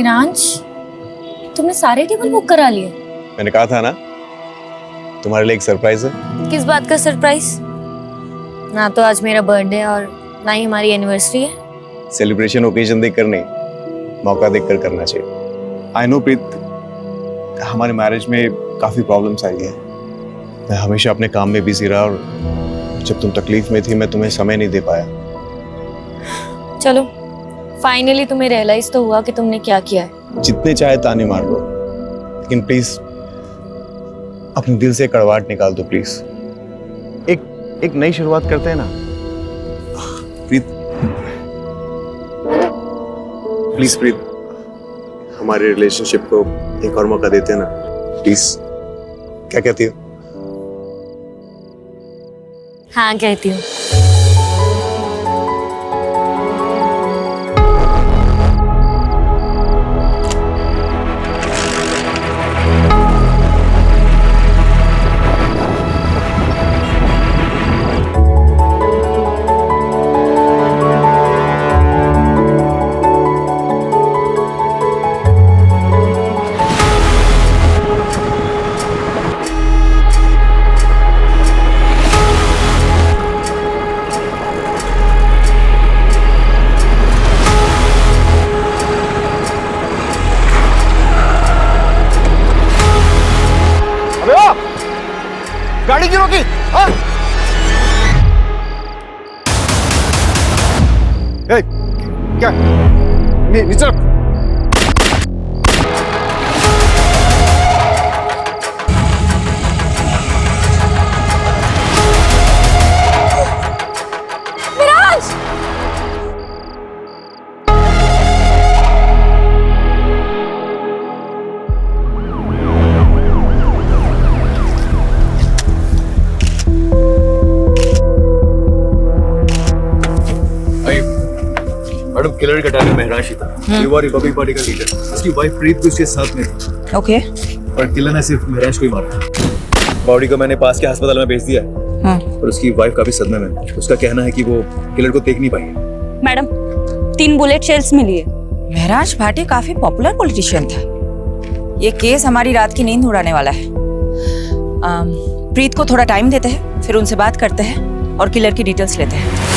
मेरांश, तुमने सारे table book करा लिए? मैंने कहा था ना तुम्हारे लिए एक सरप्राइज है। किस बात का सरप्राइज? ना तो आज मेरा बर्थडे और ना ही हमारी एनिवर्सरी है। सेलिब्रेशन ओकेजन देखकर नहीं, मौका देखकर करना चाहिए। आई नो प्रीत, हमारे मैरिज में काफी प्रॉब्लम्स आई हैं। मैं हमेशा अपने काम में बिजी रहा और जब तुम तकलीफ में थी मैं तुम्हें समय नहीं दे पाया। चलो, फाइनली तुम्हें रियलाइज तो हुआ कि तुमने क्या किया है। जितने चाहे ताने मार लो, लेकिन प्लीज अपने दिल से कड़वाहट निकाल दो प्लीज। एक नई शुरुआत करते हैं ना प्रीत। प्लीज प्रीत, हमारे रिलेशनशिप को एक और मौका देते हैं ना प्लीज। क्या कहती हो? हाँ कहती हूँ। गाड़ी क्यों रोकी? क्या नीचे रख। मैडम, किलर का टारगेट महराज ही था। ये वो रिपब्लिक पार्टी का लीडर, उसकी वाइफ प्रीत भी उसके साथ में थी। ओके। और किलर ने सिर्फ महराज को ही मारा। बॉडी को मैंने पास के अस्पताल में भेज दिया है। और उसकी वाइफ काफी सदमे में। उसका कहना है कि वो किलर को देख नहीं पाई। मैडम, 3 बुलेट शेल्स मिली है। महराज भाटी काफी पॉपुलर पॉलिटिशियन था। ये केस हमारी रात की नींद उड़ाने वाला है। प्रीत को थोड़ा टाइम देते हैं, फिर उनसे बात करते हैं और किलर की डिटेल्स लेते हैं।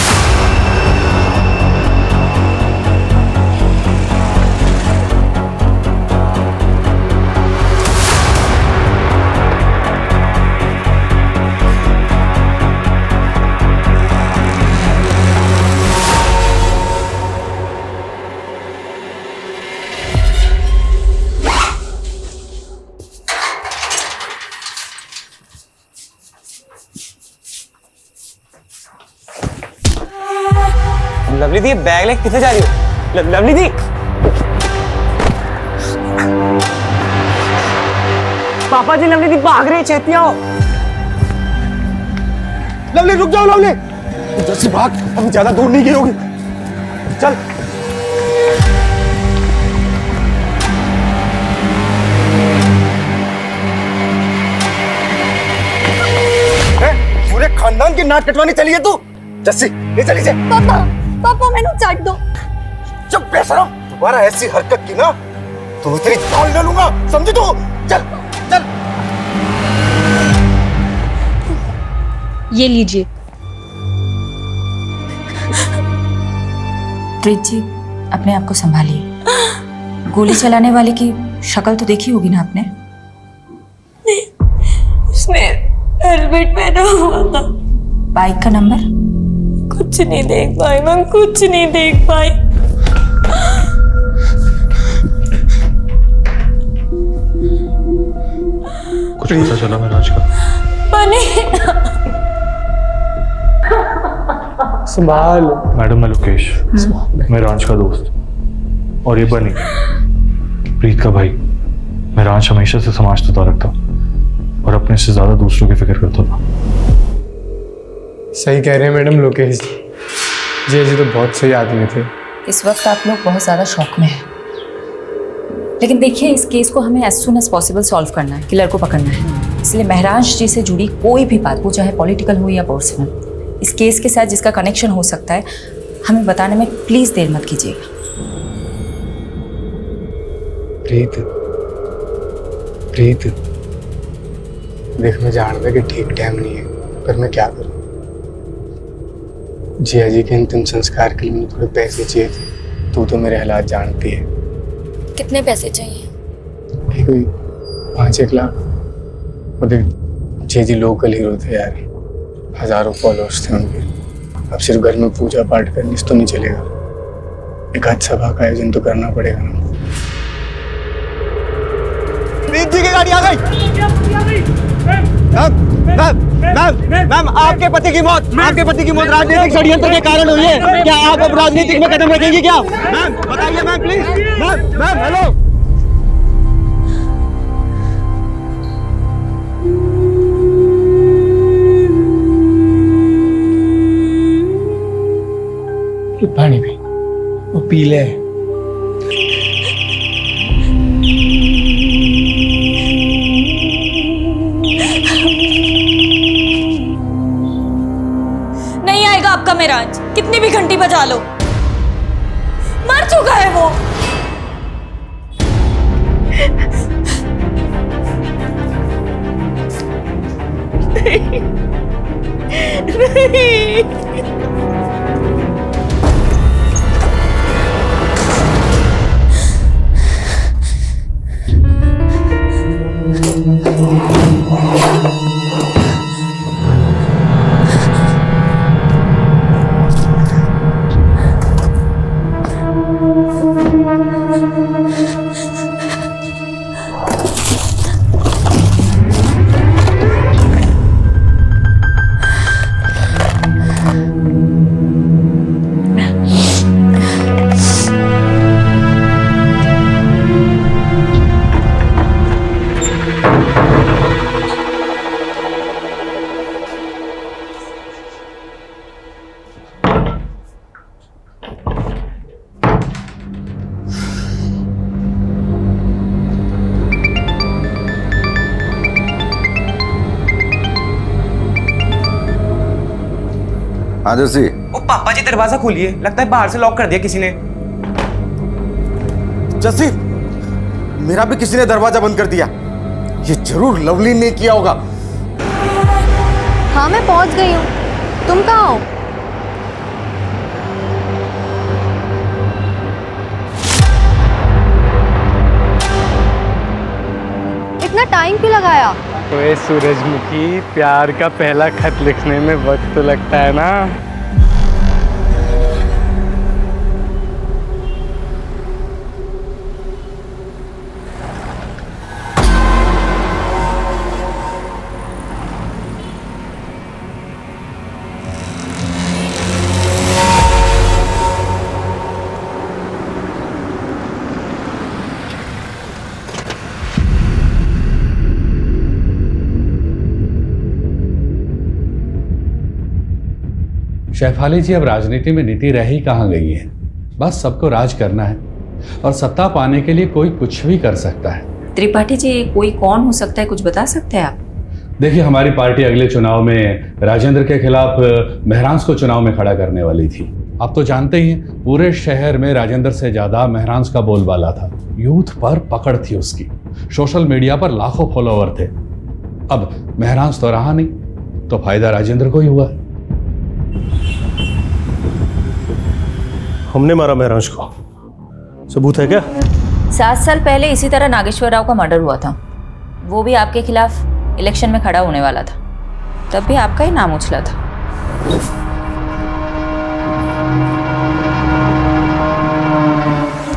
लवली दी, बैग लेके किथे जा रही हो? लवली दी, पापा जी, लवली दी भाग रही है, छेती आओ। लवली रुक जाओ, लवली जैसे भाग, हम ज्यादा दूर नहीं गई होगी। चल। पूरे खानदान की नाक कटवानी चली है तू। जस्सी, ले चली से। पापा मैंने चाट दो। चुप बेशरम, दोबारा ऐसी हरकत की ना तो तेरी जान ले लूंगा, समझी तू? चल चल। ये लीजिए। प्रीत जी, अपने आप को संभालिए। गोली चलाने वाले की शक्ल तो देखी होगी ना आपने? उसने हेलमेट पहना हुआ था। बाइक का नंबर? कुछ नहीं देख पाई मैं, कुछ नहीं देख पाई। कुछ पता चला महराज का? बनी संभाल। मैडम, मैं लोकेश, महराज का दोस्त। और ये बनी, प्रीत का भाई। महराज हमेशा से समाज से ताल्लुक था और अपने से ज्यादा दूसरों की फिक्र करता था। सही कह रहे हैं मैडम लोकेश जी तो बहुत सही आदमी थे। इस वक्त आप लोग बहुत ज़्यादा शौक में हैं, लेकिन देखिए इस केस को हमें as soon as possible solve करना है, किलर को पकड़ना है। इसलिए महराज जी से जुड़ी कोई भी बात, वो चाहे पॉलिटिकल हो या पर्सनल, इस केस के साथ जिसका कनेक्शन हो सकता है, हमें बताने में प्लीज़ देर मत कीजिएगा। प्रीत, प्रीत, देख मैं जानता कि ठीक टाइम नहीं है, पर मैं क्या करूं। जिया जी के अंतिम संस्कार के लिए मुझे थोड़े पैसे चाहिए थे। तू तो मेरे हालात जानती है। कितने पैसे चाहिए? ये कोई 5-1 लाख। और देख जिया जी लोकल हीरो थे यार, हजारों फॉलोअर्स थे उनके। अब सिर्फ घर में पूजा पाठ करने से तो नहीं चलेगा, एक आज सभा का आयोजन तो करना पड़ेगा ना। प्रीत जी की गाड़ी आ गई। मैम, आपके पति की मौत राजनीतिक षड्यंत्र के कारण हुई है। क्या आप अब राजनीतिक में कदम रखेंगी क्या? मैम बताइए मैम, प्लीज। Ma'am hello. पानी पी, वो पी ले। नहीं आएगा आपका मेराज, कितनी भी घंटी बजा लो। मर चुका है वो। नहीं। हाँ जसी। ओ पापा जी दरवाजा खोलिए, लगता है बाहर से लॉक कर दिया किसी ने। जसी, मेरा भी किसी ने दरवाजा बंद कर दिया। ये जरूर लवली ने किया होगा। हाँ मैं पहुंच गई हूँ, तुम कहाँ हो? इतना टाइम क्यों लगाया? ओए सूरजमुखी, प्यार का पहला खत लिखने में वक्त तो लगता है ना। शेफाली जी, अब राजनीति में नीति रह ही कहाँ गई है। बस सबको राज करना है और सत्ता पाने के लिए कोई कुछ भी कर सकता है। त्रिपाठी जी, कोई कौन हो सकता है, कुछ बता सकते हैं आप? देखिए, हमारी पार्टी अगले चुनाव में राजेंद्र के खिलाफ महरांस को चुनाव में खड़ा करने वाली थी। आप तो जानते ही हैं, पूरे शहर में राजेंद्र से ज्यादा महरांस का बोलबाला था। यूथ पर पकड़ थी उसकी, सोशल मीडिया पर लाखों फॉलोवर थे। अब महरांस तो रहा नहीं, तो फायदा राजेंद्र को ही हुआ। हमने मारा महरांश को, सबूत है क्या? 7 साल पहले इसी तरह नागेश्वर राव का मर्डर हुआ था। वो भी आपके खिलाफ इलेक्शन में खड़ा होने वाला था, तब भी आपका ही नाम उछला था।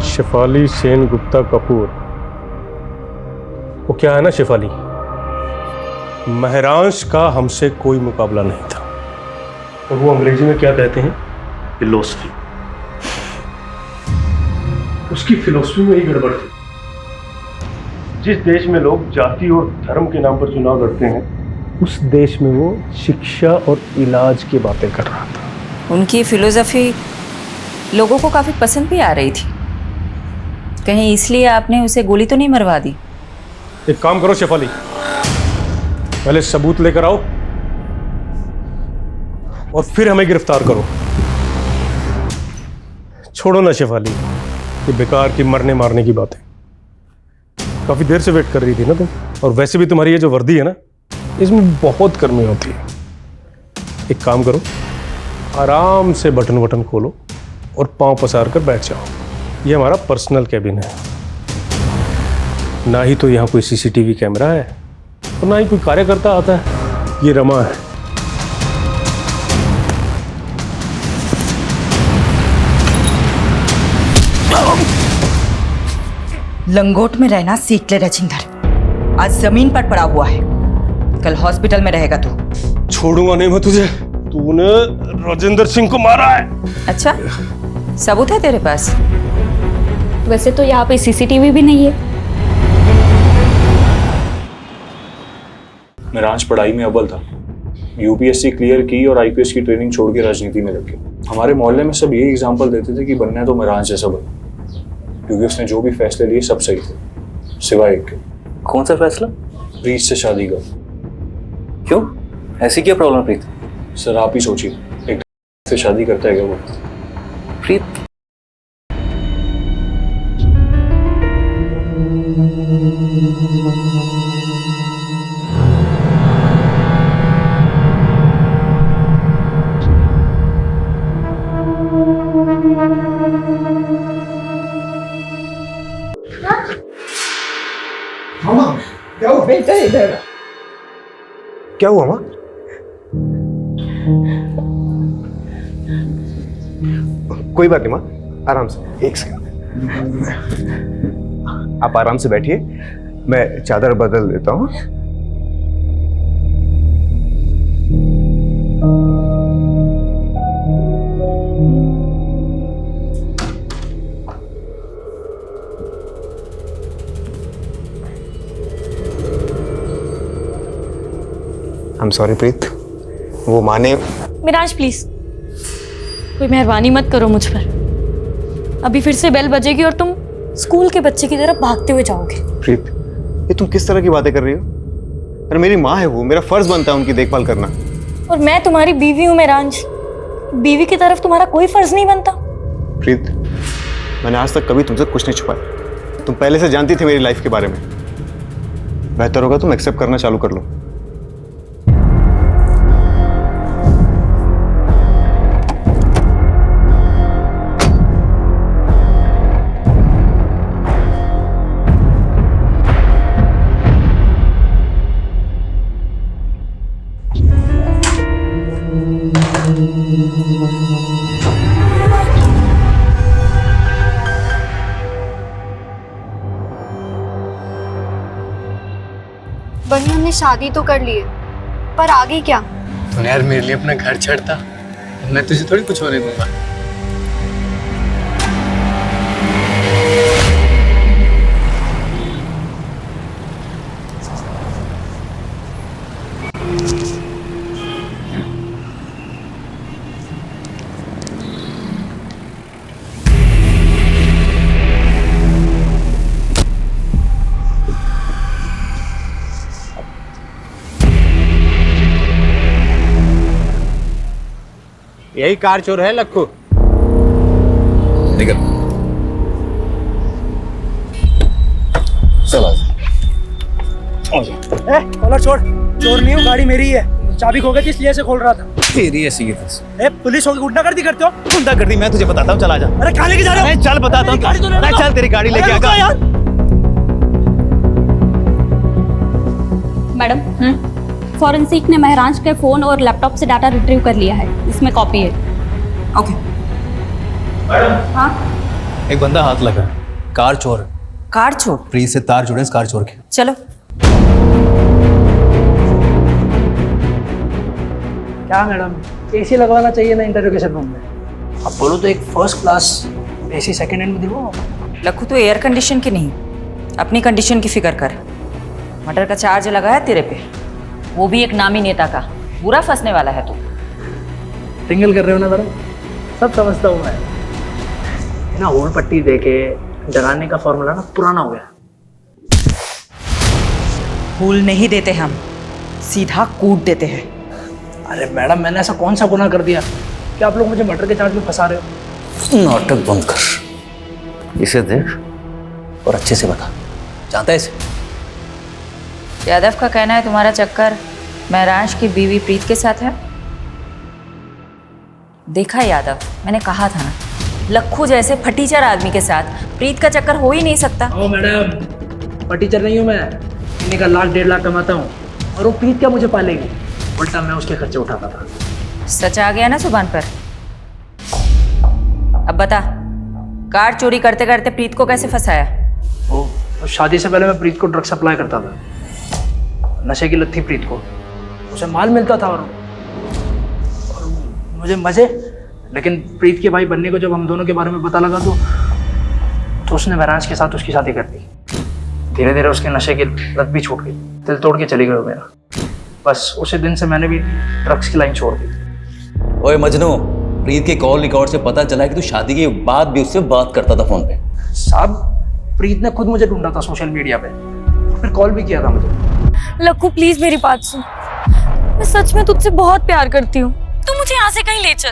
शेफाली सेन गुप्ता कपूर, वो क्या है ना शेफाली, महरांश का हमसे कोई मुकाबला नहीं था। और वो अंग्रेजी में क्या कहते हैं, फिलॉसफी। उसकी फिलॉसफी में ही गड़बड़ थी। जिस देश में लोग जाति और धर्म के नाम पर चुनाव लड़ते हैं, उस देश में वो शिक्षा और इलाज की बातें कर रहा था। उनकी फिलोसफी लोगों को काफी पसंद भी आ रही थी। कहीं इसलिए आपने उसे गोली तो नहीं मरवा दी? एक काम करो शेफाली, पहले सबूत लेकर आओ और फिर हमें गिरफ्तार करो। छोड़ो ना शेफाली, ये बेकार की मरने मारने की बातें। काफ़ी देर से वेट कर रही थी ना तुम, और वैसे भी तुम्हारी ये जो वर्दी है ना, इसमें बहुत गर्मी होती है। एक काम करो, आराम से बटन वटन खोलो और पाँव पसार कर बैठ जाओ। ये हमारा पर्सनल कैबिन है, ना ही तो यहाँ कोई सीसीटीवी कैमरा है और ना ही कोई कार्यकर्ता आता है। ये रमा है। लंगोट में रहना सीख ले राजेंद्र, आज जमीन पर पड़ा हुआ है, कल हॉस्पिटल में रहेगा तू। छोड़ूंगा नहीं मैं तुझे, तूने राजेंद्र सिंह को मारा है। अच्छा, सबूत है तेरे पास? वैसे तो यहाँ पे सीसीटीवी भी नहीं है। मेरांश पढ़ाई में अव्वल था, यूपीएससी क्लियर की और आईपीएस की ट्रेनिंग छोड़ के राजनीति में लग गया। हमारे मोहल्ले में सब यही एग्जाम्पल देते थे कि बनना है तो मेरांश जैसा बनो, क्योंकि उसने जो भी फैसले लिए सब सही थे, सिवाय एक के। कौन सा फैसला? प्रीत से शादी का। क्यों, ऐसी क्या प्रॉब्लम प्रीत? सर आप ही सोचिए, एक से शादी करता है क्या वो? प्रीत क्या हुआ माँ? कोई बात नहीं माँ, आराम से, एक सेकंड। आप आराम से बैठिए, मैं चादर बदल देता हूँ। I'm sorry प्रीत, वो माने। मिराज प्लीज, कोई मेहरबानी मत करो मुझ पर। अभी फिर से बेल बजेगी और तुम स्कूल के बच्चे की तरफ भागते हुए जाओगे। प्रीत, ये तुम किस तरह की बातें कर रही हो? अरे मेरी माँ है वो, मेरा फर्ज बनता है उनकी देखभाल करना। और मैं तुम्हारी बीवी हूँ मिराज, बीवी की तरफ तुम्हारा कोई फर्ज नहीं बनता? प्रीत, मैंने आज तक कभी तुमसे कुछ नहीं छुपाया। तुम पहले से जानती थी मेरी लाइफ के बारे में। बेहतर होगा तुम एक्सेप्ट करना चालू कर लो। बनी हमने शादी तो कर ली है, पर आगे क्या? तूने यार मेरे लिए अपना घर छोड़ता, मैं तुझे थोड़ी कुछ होने दूंगा। यही कार चोर है लक्खू। निकल, चला। कॉलर छोड़, चोर नहीं हूँ, गाड़ी मेरी है। चाबी खो गई थी इसलिए से खोल रहा था। तेरी ऐसी है। पुलिस होगी गुंडागर्दी करते हो? गुंडागर्दी मैं तुझे बताता हूँ, चला जा। अरे कहाँ लेके जा रहे हो? चल बताता हूँ, चल तेरी गाड़ी लेके आगा। यार मैडम, फॉरेंसिक ने मेहरांश के फोन और लैपटॉप से डाटा रिट्रीव कर लिया है, इसमें कॉपी है। ओके। हाँ, एक बंदा हाथ लगा, कार चोर। कार चोर? प्रीत से तार जुड़े इस कार चोर के। चलो। क्या मैडम, एसी लगवाना चाहिए ना इंटरोगेशन रूम में? अब बोलो तो एक first class AC second hand में दिलवाओ। लखू तो एयर कंडीशन की नहीं, अपनी कंडीशन की फिक्र कर। मर्डर का चार्ज लगा है तेरे पे, वो भी एक नामी नेता का। बुरा फंसने वाला है तू। सिंगल कर रहे हो ना जरा, सब समझता हूँ मैं ना। होल पट्टी देके डराने का फॉर्मूला ना पुराना हो गया। फूल नहीं देते हम, सीधा कूट देते हैं। अरे मैडम, मैंने ऐसा कौन सा गुनाह कर दिया कि आप लोग मुझे मर्डर के चार्ज में फंसा रहे हो? नाटक बंद कर, इसे देख और अच्छे से बता। जानता है इसे? यादव का कहना है तुम्हारा चक्कर महराज की बीवी प्रीत के साथ है। देखा यादव, मैंने कहा था ना, लक्खू जैसे फटीचर आदमी के साथ प्रीत का चक्कर हो ही नहीं सकता। ओ मैडम, फटीचर नहीं हूँ मैं, महीने का 1,00,000-1,50,000 कमाता हूँ और वो प्रीत क्या मुझे पालेगी, उल्टा मैं उसके खर्चे उठाता था। सच आ गया ना जुबान पर। अब बता, कार चोरी करते करते प्रीत को कैसे फंसाया? ओ, शादी से पहले मैं प्रीत को ड्रग सप्लाई करता था। नशे की लत थी प्रीत को, उसे माल मिलता था और मुझे मजे। लेकिन प्रीत के भाई बनने को जब हम दोनों के बारे में पता लगा तो उसने महराज के साथ उसकी शादी कर दी। धीरे धीरे उसके नशे की लत भी छूट गई, दिल तोड़ के चली गई मेरा। बस उसी दिन से मैंने भी ड्रग्स की लाइन छोड़ दी। ओए मजनू, प्रीत के कॉल रिकॉर्ड से पता चला कि तू शादी के बाद भी उससे बात करता था फोन पे। साहब, प्रीत ने खुद मुझे ढूंढा था सोशल मीडिया पे, फिर कॉल भी किया था मुझे। लक्कू प्लीज मेरी बात सुन, मैं सच में तुझसे बहुत प्यार करती हूँ। तू मुझे यहाँ से कहीं ले चल,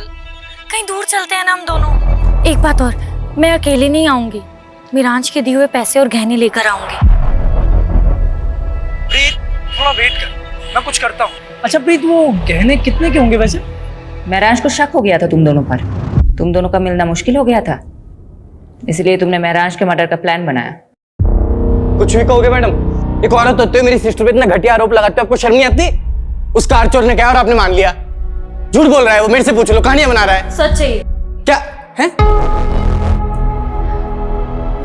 कहीं दूर चलते हैं ना हम दोनों। एक बात और, मैं अकेले नहीं आऊंगी, मिरांज के दिए हुए पैसे और गहने लेकर आऊंगी। प्रीत थोड़ा वेट कर, मैं कुछ करता हूँ। अच्छा प्रीत, वो गहने कितने के होंगे वैसे? महराज को शक हो गया था तुम दोनों पर, तुम दोनों का मिलना मुश्किल हो गया था, इसलिए तुमने महराज के मर्डर का प्लान बनाया। कुछ भी कहोगे मैडम, एक औरत होते हुए मेरी सिस्टर पे इतना घटिया आरोप लगाते हो, आपको शर्म नहीं आती? उस कार चोर ने कहा और आपने मान लिया। झूठ बोल रहा है वो, मेरे से पूछ लो, कहानियां बना रहा है। सच है क्या है?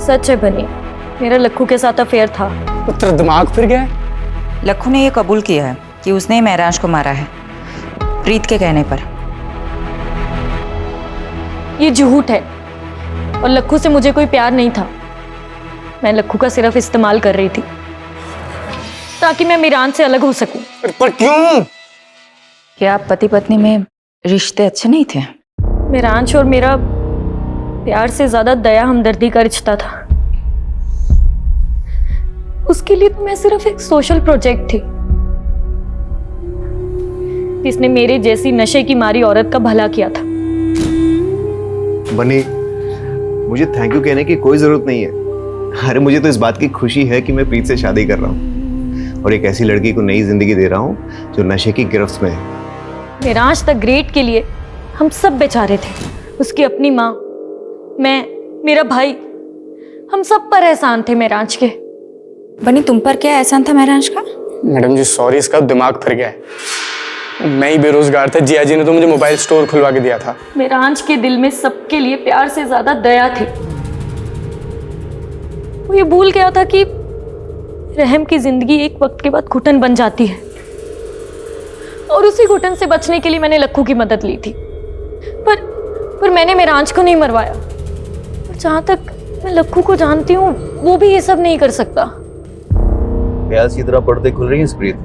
सच है बनी, मेरा लक्कू के साथ अफेयर था। तेरा दिमाग फिर गया? लक्खू ने यह कबूल किया है कि उसने महराज को मारा है प्रीत के कहने पर। ये झूठ है और लक्कू से मुझे कोई प्यार नहीं था। मैं लक्कू का सिर्फ इस्तेमाल कर रही थी ताकि मैं मिरान से अलग हो सकूं। पर क्यों? क्या आप पति पत्नी में रिश्ते अच्छे नहीं थे? मिरांश और मेरा प्यार से ज्यादा दया हमदर्दी का रिश्ता था। उसके लिए तो मैं सिर्फ एक सोशल प्रोजेक्ट थी जिसने मेरे जैसी नशे की मारी औरत का भला किया था। बनी, मुझे थैंक यू कहने की कोई जरूरत नहीं है। अरे मुझे तो इस बात की खुशी है कि मैं प्रीत से शादी कर रहा हूँ और एक ऐसी लड़की को नई जिंदगी दे रहा हूँ जो नशे की गिरफ्त में है। मिरांश द ग्रेट के लिए हम सब बेचारे थे। उसकी अपनी माँ, मैं, मेरा भाई, हम सब पर एहसान थे मिरांश के। बनी, तुम पर क्या एहसान था महराज का? मैडम जी सॉरी, इसका दिमाग फिर गया है। मैं ही बेरोजगार था, जिया जी ने तो मुझे मोबाइल स्टोर खुलवा के दिया था। मिरांश के दिल में सबके लिए प्यार से ज्यादा दया थी। वो ये भूल गया था कि रहम की जिंदगी एक वक्त के बाद घुटन बन जाती है और उसी घुटन से बचने के लिए मैंने लक्कू की मदद ली थी। पर मैंने मिरांश को नहीं मरवाया। और जहां तक मैं लक्कू को जानती हूँ, वो भी ये सब नहीं कर सकता। प्याज की तरह पर्दे खुल रही है प्रीत।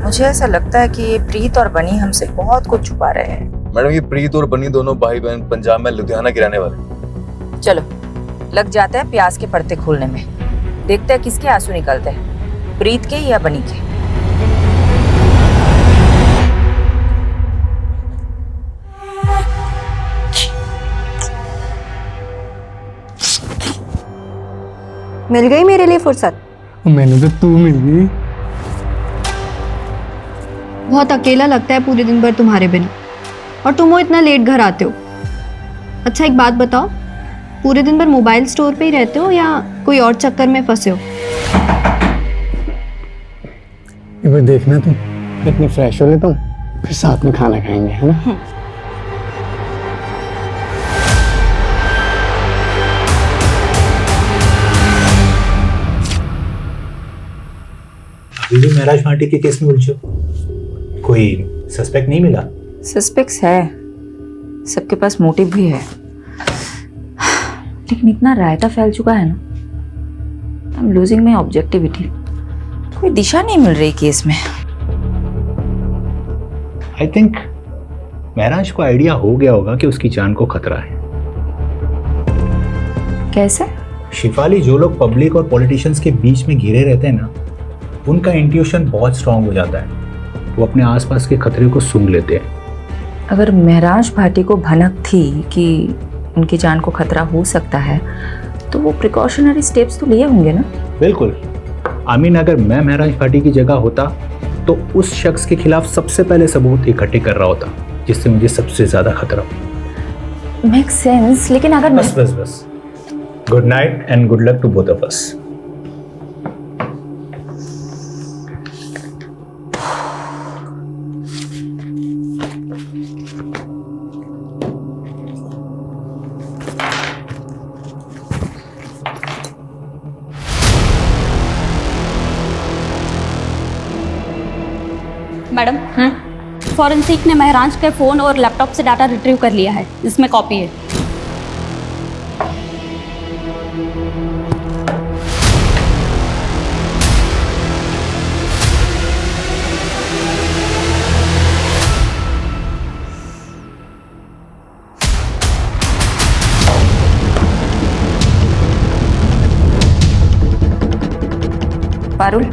मुझे ऐसा लगता है कि ये प्रीत और बनी हमसे बहुत कुछ छुपा रहे हैं। मैडम, ये प्रीत और बनी दोनों भाई बहन पंजाब में लुधियाना के रहने वाले। चलो लग जाते हैं प्याज के पर्दे खोलने में, देखते हैं किसके आंसू निकलते हैं, प्रीत के या बनी के। मिल गई मेरे लिए फुर्सत? मैंने तो तू मिल गई। बहुत अकेला लगता है पूरे दिन भर तुम्हारे बिना, और तुम वो इतना लेट घर आते हो। अच्छा एक बात बताओ, पूरे दिन भर मोबाइल स्टोर पे ही रहते हो या कोई और चक्कर में फंसे हो? एक बार देखना तुम, इतनी फ्रेश हो लेता हूँ, फिर साथ में खाना खाएंगे, है ना? अभी भी महराज भाटी के केस में उलझे हो? कोई सस्पेक्ट नहीं मिला? सस्पेक्ट्स है, सबके पास मोटिव भी है, लेकिन इतना रायता फैल चुका है ना, I am losing my objectivity. कोई दिशा नहीं मिल रही केस में। आई थिंक महराज को आइडिया हो गया होगा कि उसकी जान को खतरा है। कैसे? शिफाली, जो लोग पब्लिक और पॉलिटिशियंस के बीच में घिरे रहते हैं ना, उनका इंट्यूशन बहुत स्ट्रांग हो जाता है, वो अपने आसपास के खतरे को सूंघ लेते हैं। अगर महराज भाटी को भनक थी कि उनकी जान को खतरा हो सकता है, तो वो प्रिकॉशनरी स्टेप्स तो लिए होंगे ना? बिल्कुल। आमीन, अगर मैं महराज भाटी की जगह होता तो उस शख्स के खिलाफ सबसे पहले सबूत इकट्ठे कर रहा होता जिससे मुझे सबसे ज्यादा खतरा हो। मेक सेंस, लेकिन अगर बस बस बस। Good night and good luck to both of us. Madam, forensic ने महराज के फ़ोन और लैपटॉप से डाटा रिट्रीव कर लिया है, इसमें कॉपी है। पारुल,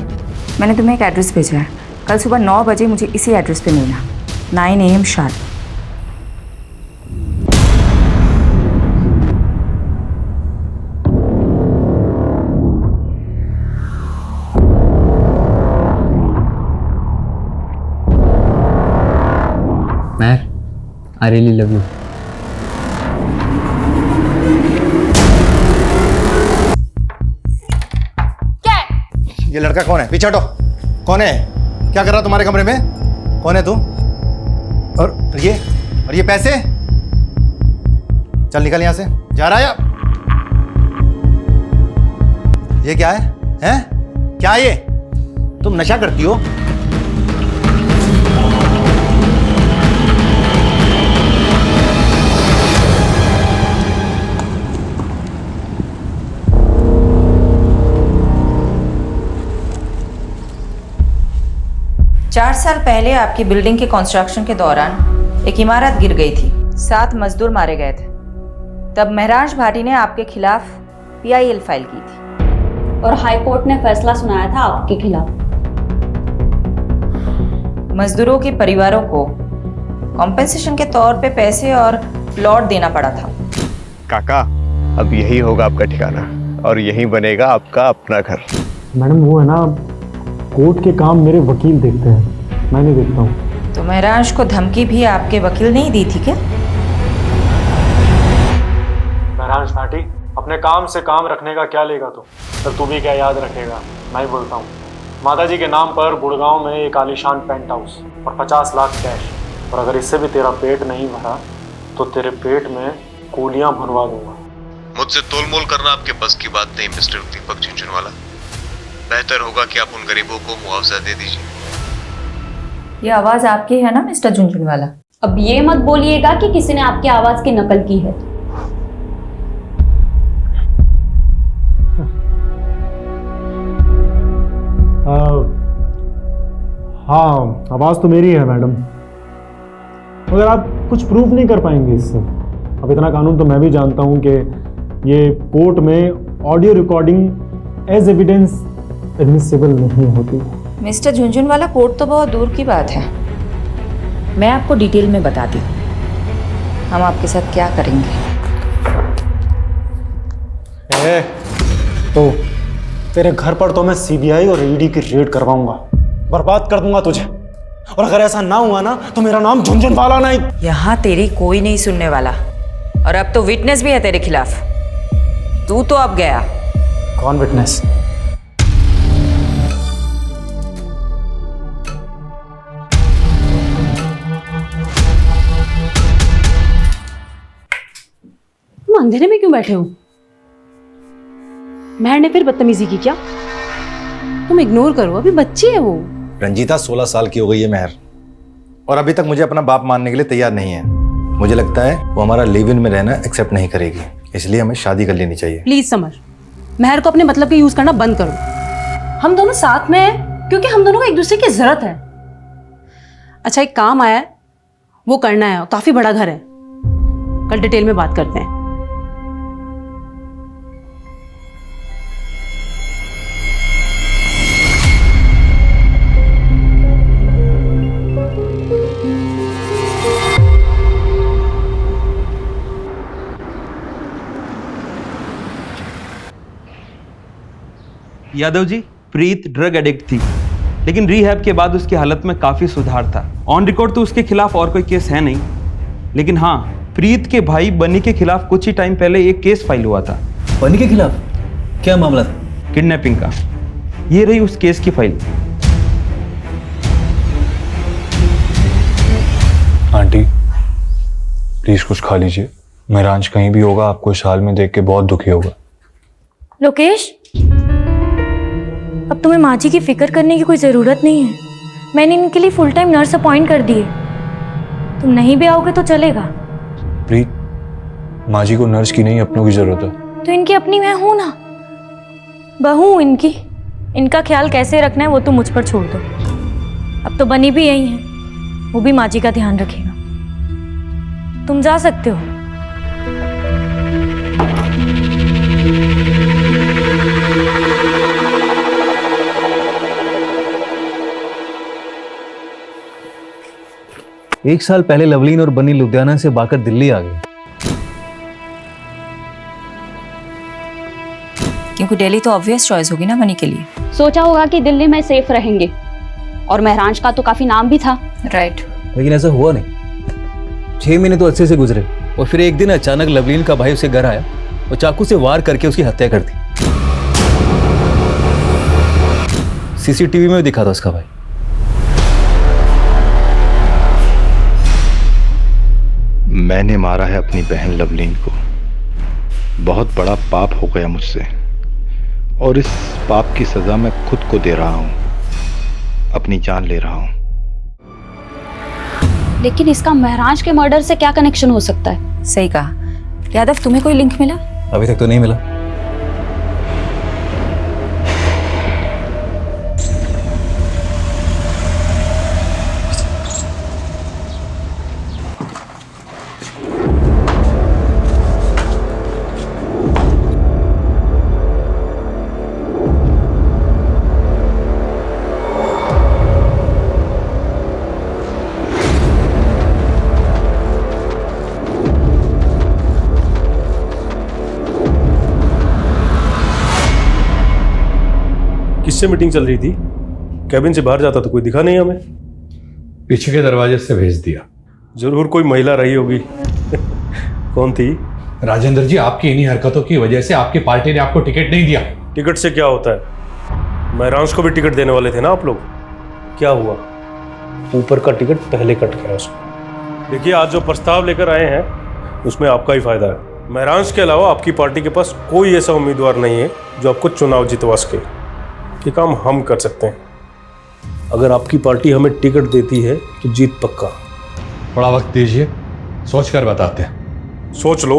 मैंने तुम्हें एक एड्रेस भेजा है। कल सुबह 9 बजे मुझे इसी एड्रेस पे मिलना, 9 AM sharp. Mehar, I really love you. ये लड़का कौन है? पीछे हटो। कौन है? क्या कर रहा तुम्हारे कमरे में? कौन है तू? और ये पैसे? चल निकल यहां से। जा रहा है या? ये क्या है? हैं? क्या ये? तुम नशा करती हो? 4 साल पहले आपकी बिल्डिंग के कंस्ट्रक्शन के दौरान एक इमारत गिर गई थी, 7 मजदूर मारे गए थे। तब महराज भाटी ने आपके खिलाफ PIL फाइल की थी और हाई कोर्ट ने फैसला सुनाया था आपके खिलाफ। मजदूरों के परिवारों को कॉम्पेंसेशन के तौर पे पैसे और प्लॉट देना पड़ा था। काका, अब यही होगा आपका ठिकाना और यही बनेगा आपका अपना घर। मैडम वो है ना, कोर्ट के काम मेरे वकील देखते हैं, मैं नहीं देखता हूँ। तो महराज को धमकी भी आपके वकील ने ही दी थी क्या? महराज भाटी, अपने काम से काम रखने का क्या लेगा तो तू भी क्या याद रखेगा? मैं ही बोलता हूँ, माताजी के नाम पर गुड़गांव में एक आलीशान पेंट हाउस और 50 लाख कैश, और अगर इससे भी तेरा पेट नहीं भरा तो तेरे पेट में कूलियां भरवा दूंगा। मुझसे तोलमोल करना आपके बस की बात नहीं मिस्टर दीपक झुंझुनवाला। बेहतर होगा कि आप उन गरीबों को मुआवजा दे दीजिए। ये आवाज आपकी है ना मिस्टर झुंझुनवाला? अब ये मत बोलिएगा कि किसी ने आपकी आवाज की नकल की है। हाँ, आवाज तो मेरी है मैडम, मगर आप कुछ प्रूफ नहीं कर पाएंगे इससे। अब इतना कानून तो मैं भी जानता हूँ कि ये कोर्ट में audio recording as evidence admissible नहीं होती। मिस्टर झुंझुनवाला, कोर्ट तो बहुत दूर की बात है, मैं आपको डिटेल में बताती हूँ हम आपके साथ क्या करेंगे। तो तेरे घर पर तो मैं CBI और ED की रेड करवाऊंगा, बर्बाद कर दूंगा तुझे, और अगर ऐसा ना हुआ ना तो मेरा नाम झुंझुनवाला नहीं। यहाँ तेरी कोई नहीं सुनने वाला, और अब तो विटनेस भी है तेरे खिलाफ। तू तो अब गया। कौन विटनेस? तुम अंधेरे में क्यों बैठे हो? महर ने फिर बदतमीजी की क्या? तुम इग्नोर करो, अभी बच्ची है वो। रंजीता 16 साल की हो गई है महर, और अभी तक मुझे अपना बाप मानने के लिए तैयार नहीं है। मुझे लगता है वो हमारा लिव इन में रहना एक्सेप्ट नहीं करेगी, इसलिए हमें शादी कर लेनी चाहिए। प्लीज समर, महर को अपने मतलब के यूज करना बंद करो। हम दोनों साथ में हैं क्योंकि हम दोनों को एक दूसरे की जरूरत है। अच्छा, एक काम आया है, वो करना है, काफी बड़ा घर है, कल डिटेल में बात करते हैं। यादव जी, प्रीत ड्रग एडिक्ट थी, लेकिन रिहैब के बाद उसकी हालत में काफ़ी सुधार था। ऑन रिकॉर्ड तो उसके खिलाफ और कोई केस है नहीं, लेकिन हाँ, प्रीत के भाई बनी के खिलाफ कुछ ही टाइम पहले एक केस फाइल हुआ था। बनी के खिलाफ क्या मामला था? किडनैपिंग का। ये रही उस केस की फाइल। आंटी प्लीज कुछ खा लीजिए। महरांज कहीं भी होगा आपको इस हाल में देख के बहुत दुखी होगा। लोकेश, अब तुम्हें माँ जी की फिक्र करने की कोई ज़रूरत नहीं है। मैंने इनके लिए फुल टाइम नर्स अपॉइंट कर दी है। तुम नहीं भी आओगे तो चलेगा। प्रीत, माँ जी को नर्स की नहीं अपनों की जरूरत है। तो इनकी अपनी मैं हूं ना, बहू हूं इनकी। इनका ख्याल कैसे रखना है वो तो मुझ पर छोड़ दो। अब तो बनी भी यही है, वो भी माँ जी का ध्यान रखेगा। तुम जा सकते हो। एक साल पहले लवलीन और बनी लुधियाना से भागकर दिल्ली आ गई। क्योंकि दिल्ली तो ऑब्वियस चॉइस होगी ना बनी के लिए। सोचा होगा कि दिल्ली में सेफ रहेंगे, और महरांज का तो काफी नाम भी था। राइट। लेकिन ऐसा हुआ नहीं। 6 महीने तो अच्छे से गुजरे, और फिर एक दिन अचानक लवलीन का भाई उसे घर आया और चाकू से वार करके उसकी हत्या कर दी। सीसीटीवी में भी दिखा था उसका भाई। मैंने मारा है अपनी बहन लवलीन को। बहुत बड़ा पाप हो गया मुझसे, और इस पाप की सजा मैं खुद को दे रहा हूं, अपनी जान ले रहा हूं। लेकिन इसका महरांज के मर्डर से क्या कनेक्शन हो सकता है? सही कहा। यादव, तुम्हें कोई लिंक मिला? अभी तक तो नहीं मिला। किससे मीटिंग चल रही थी? कैबिन से बाहर जाता तो कोई दिखा नहीं हमें। पीछे के दरवाजे से भेज दिया। जरूर कोई महिला रही होगी। कौन थी? राजेंद्र जी, आपकी इन्हीं हरकतों की वजह से आपकी पार्टी ने आपको टिकट नहीं दिया। टिकट से क्या होता है? महरांज को भी टिकट देने वाले थे ना आप लोग। क्या हुआ? ऊपर का टिकट पहले कट गया उसको। देखिए, आज जो प्रस्ताव लेकर आए हैं उसमें आपका ही फायदा है। महरांज के अलावा आपकी पार्टी के पास कोई ऐसा उम्मीदवार नहीं है जो आपको चुनाव जितवा सके। ये काम हम कर सकते हैं। अगर आपकी पार्टी हमें टिकट देती है तो जीत पक्का। थोड़ा वक्त दीजिए, सोच कर बताते हैं। सोच लो,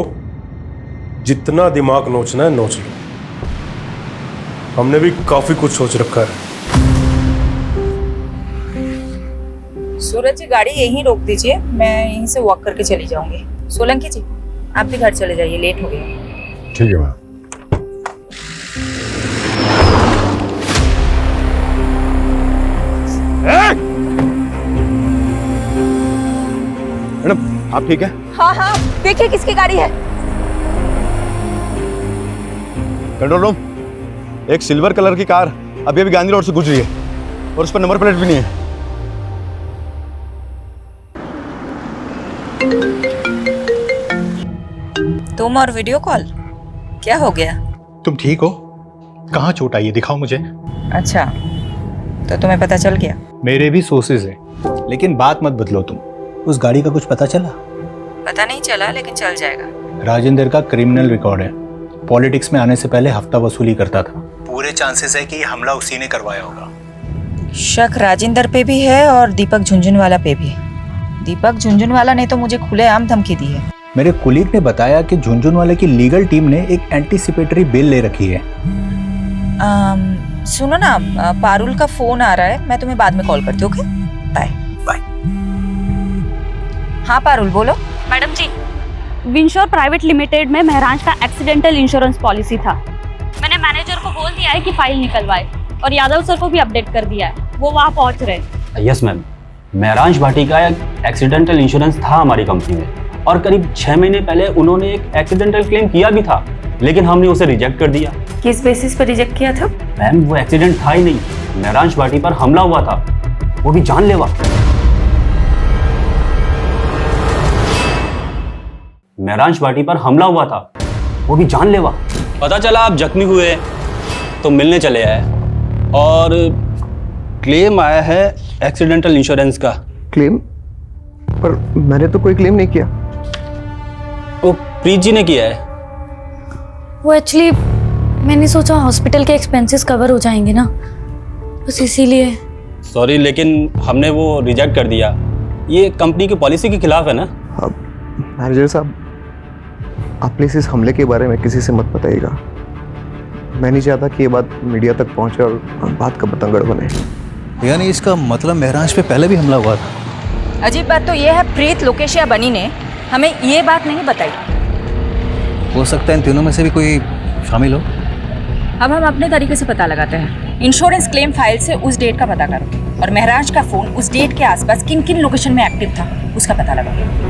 जितना दिमाग नोचना है नोच लो। हमने भी काफी कुछ सोच रखा है। सूरज जी, गाड़ी यहीं रोक दीजिए, मैं यहीं से वॉक करके चली जाऊंगी। सोलंकी जी, आप भी घर चले जाइए, लेट हो गया। ठीक है मैम। मैडम, आप ठीक है? हाँ हाँ, देखिए किसकी गाड़ी है। कंट्रोल रूम, एक सिल्वर कलर की कार अभी अभी गांधी रोड से गुजरी है और उस पर नंबर प्लेट भी नहीं है। तुम और वीडियो कॉल, क्या हो गया? तुम ठीक हो? कहाँ चोट आई है, दिखाओ मुझे। अच्छा, तो तुम्हें पता चल गया? मेरे भी सोर्सेज हैं, लेकिन बात मत बदलो तुम। उस गाड़ी का कुछ पता चला? पता नहीं चला, लेकिन चल जाएगा। राजेंद्र का क्रिमिनल रिकॉर्ड है। पॉलिटिक्स में आने से पहले हफ्ता वसूली करता था। पूरे चांसेस है कि ये हमला उसी ने करवाया होगा। शक राजेंद्र पे भी है और दीपक झुंझुनवाला पे भी। दीपक झुंझुनवाला ने तो मुझे खुलेआम धमकी दी है। मेरे कुलीग ने बताया कि झुंझुनवाले की लीगल टीम ने एक एंटीसिपेटरी बिल ले रखी है। सुनो ना, पारुल का फोन आ रहा है, मैं तुम्हें बाद में कॉल करती हूँ। Okay, bye bye. हाँ पारुल, बोलो। Madam ji, Winsure private limited में महरांज का एक्सीडेंटल इंश्योरेंस पॉलिसी था। मैंने मैनेजर को बोल दिया है कि फाइल निकलवाए, और यादव सर को भी अपडेट कर दिया है, वो वहाँ पहुँच रहे। यस मैम, महरांज भाटी का एक्सीडेंटल इंश्योरेंस था हमारी कंपनी में, और करीब 6 महीने पहले उन्होंने एक एक्सीडेंटल क्लेम किया भी था। लेकिन हमने उसे रिजेक्ट कर दिया। किस बेसिस पर रिजेक्ट किया था? मैम वो एक्सीडेंट था ही नहीं, महरांश भाटी पर हमला हुआ था, वो भी जानलेवा। महरांश भाटी पर हमला हुआ था, वो भी जानलेवा। पता चला आप जख्मी हुए तो मिलने चले आए और क्लेम आया है एक्सीडेंटल इंश्योरेंस का। क्लेम? पर मैंने तो कोई क्लेम नहीं किया। वो प्रीत जी ने किया है। वो एक्चुअली मैंने सोचा हॉस्पिटल के एक्सपेंसेस कवर हो जाएंगे ना, बस इसीलिए। सॉरी, लेकिन हमने वो रिजेक्ट कर दिया। ये कंपनी की पॉलिसी के खिलाफ है ना। मैनेजर साहब, आप प्लीज इस हमले के बारे में किसी से मत बताइएगा। मैं नहीं चाहता कि ये बात मीडिया तक पहुंचे और बात का बतंगड़ बने। यानी इसका मतलब महराज पे पहले भी हमला हुआ था। अजीब बात तो ये है, प्रीत, लोकेश या बनी ने हमें ये बात नहीं बताई। हो सकता है इन तीनों में से भी कोई शामिल हो। अब हम अपने तरीके से पता लगाते हैं। इंश्योरेंस क्लेम फाइल से उस डेट का पता करो और महराज का फोन उस डेट के आसपास किन किन लोकेशन में एक्टिव था उसका पता लगाओ।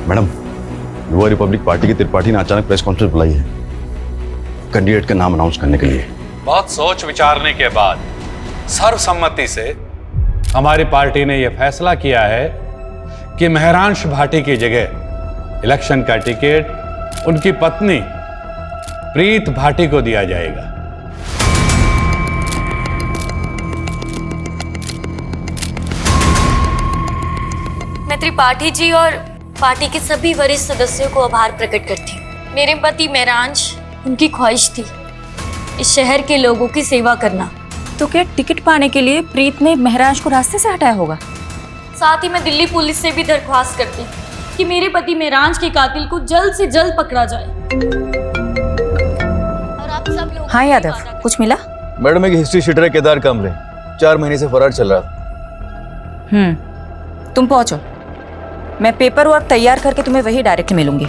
मैडम, युवा रिपब्लिक पार्टी की त्रिपाठी ने अचानक प्रेस कॉन्फ्रेंस बुलाई है कैंडिडेट का नाम अनाउंस करने के लिए। बहुत सोच विचारने के बाद सर्वसम्मति से हमारी पार्टी ने यह फैसला किया है कि महरांश भाटी की जगह इलेक्शन का टिकट उनकी पत्नी प्रीत भाटी को दिया जाएगा। मैं त्रिपाठी जी और पार्टी के सभी वरिष्ठ सदस्यों को आभार प्रकट करती हूँ। मेरे पति महरांश, उनकी ख्वाहिश थी इस शहर के लोगों की सेवा करना। तो क्या टिकट पाने के लिए प्रीत ने महराज को रास्ते से हटाया होगा? साथ ही मैं दिल्ली पुलिस से भी दरख्वास्त करती कि मेरे पति महराज के कातिल को जल्द से जल्द पकड़ा जाए। और आप सब लोग। हाँ यादव, कुछ मिला? मैडम, एक हिस्ट्री शीटर है केदार कामरे, 4 महीने से फरार चल रहा। तुम पहुंचो, मैं पेपर वर्क तैयार करके तुम्हें वही डायरेक्ट मिलूंगी।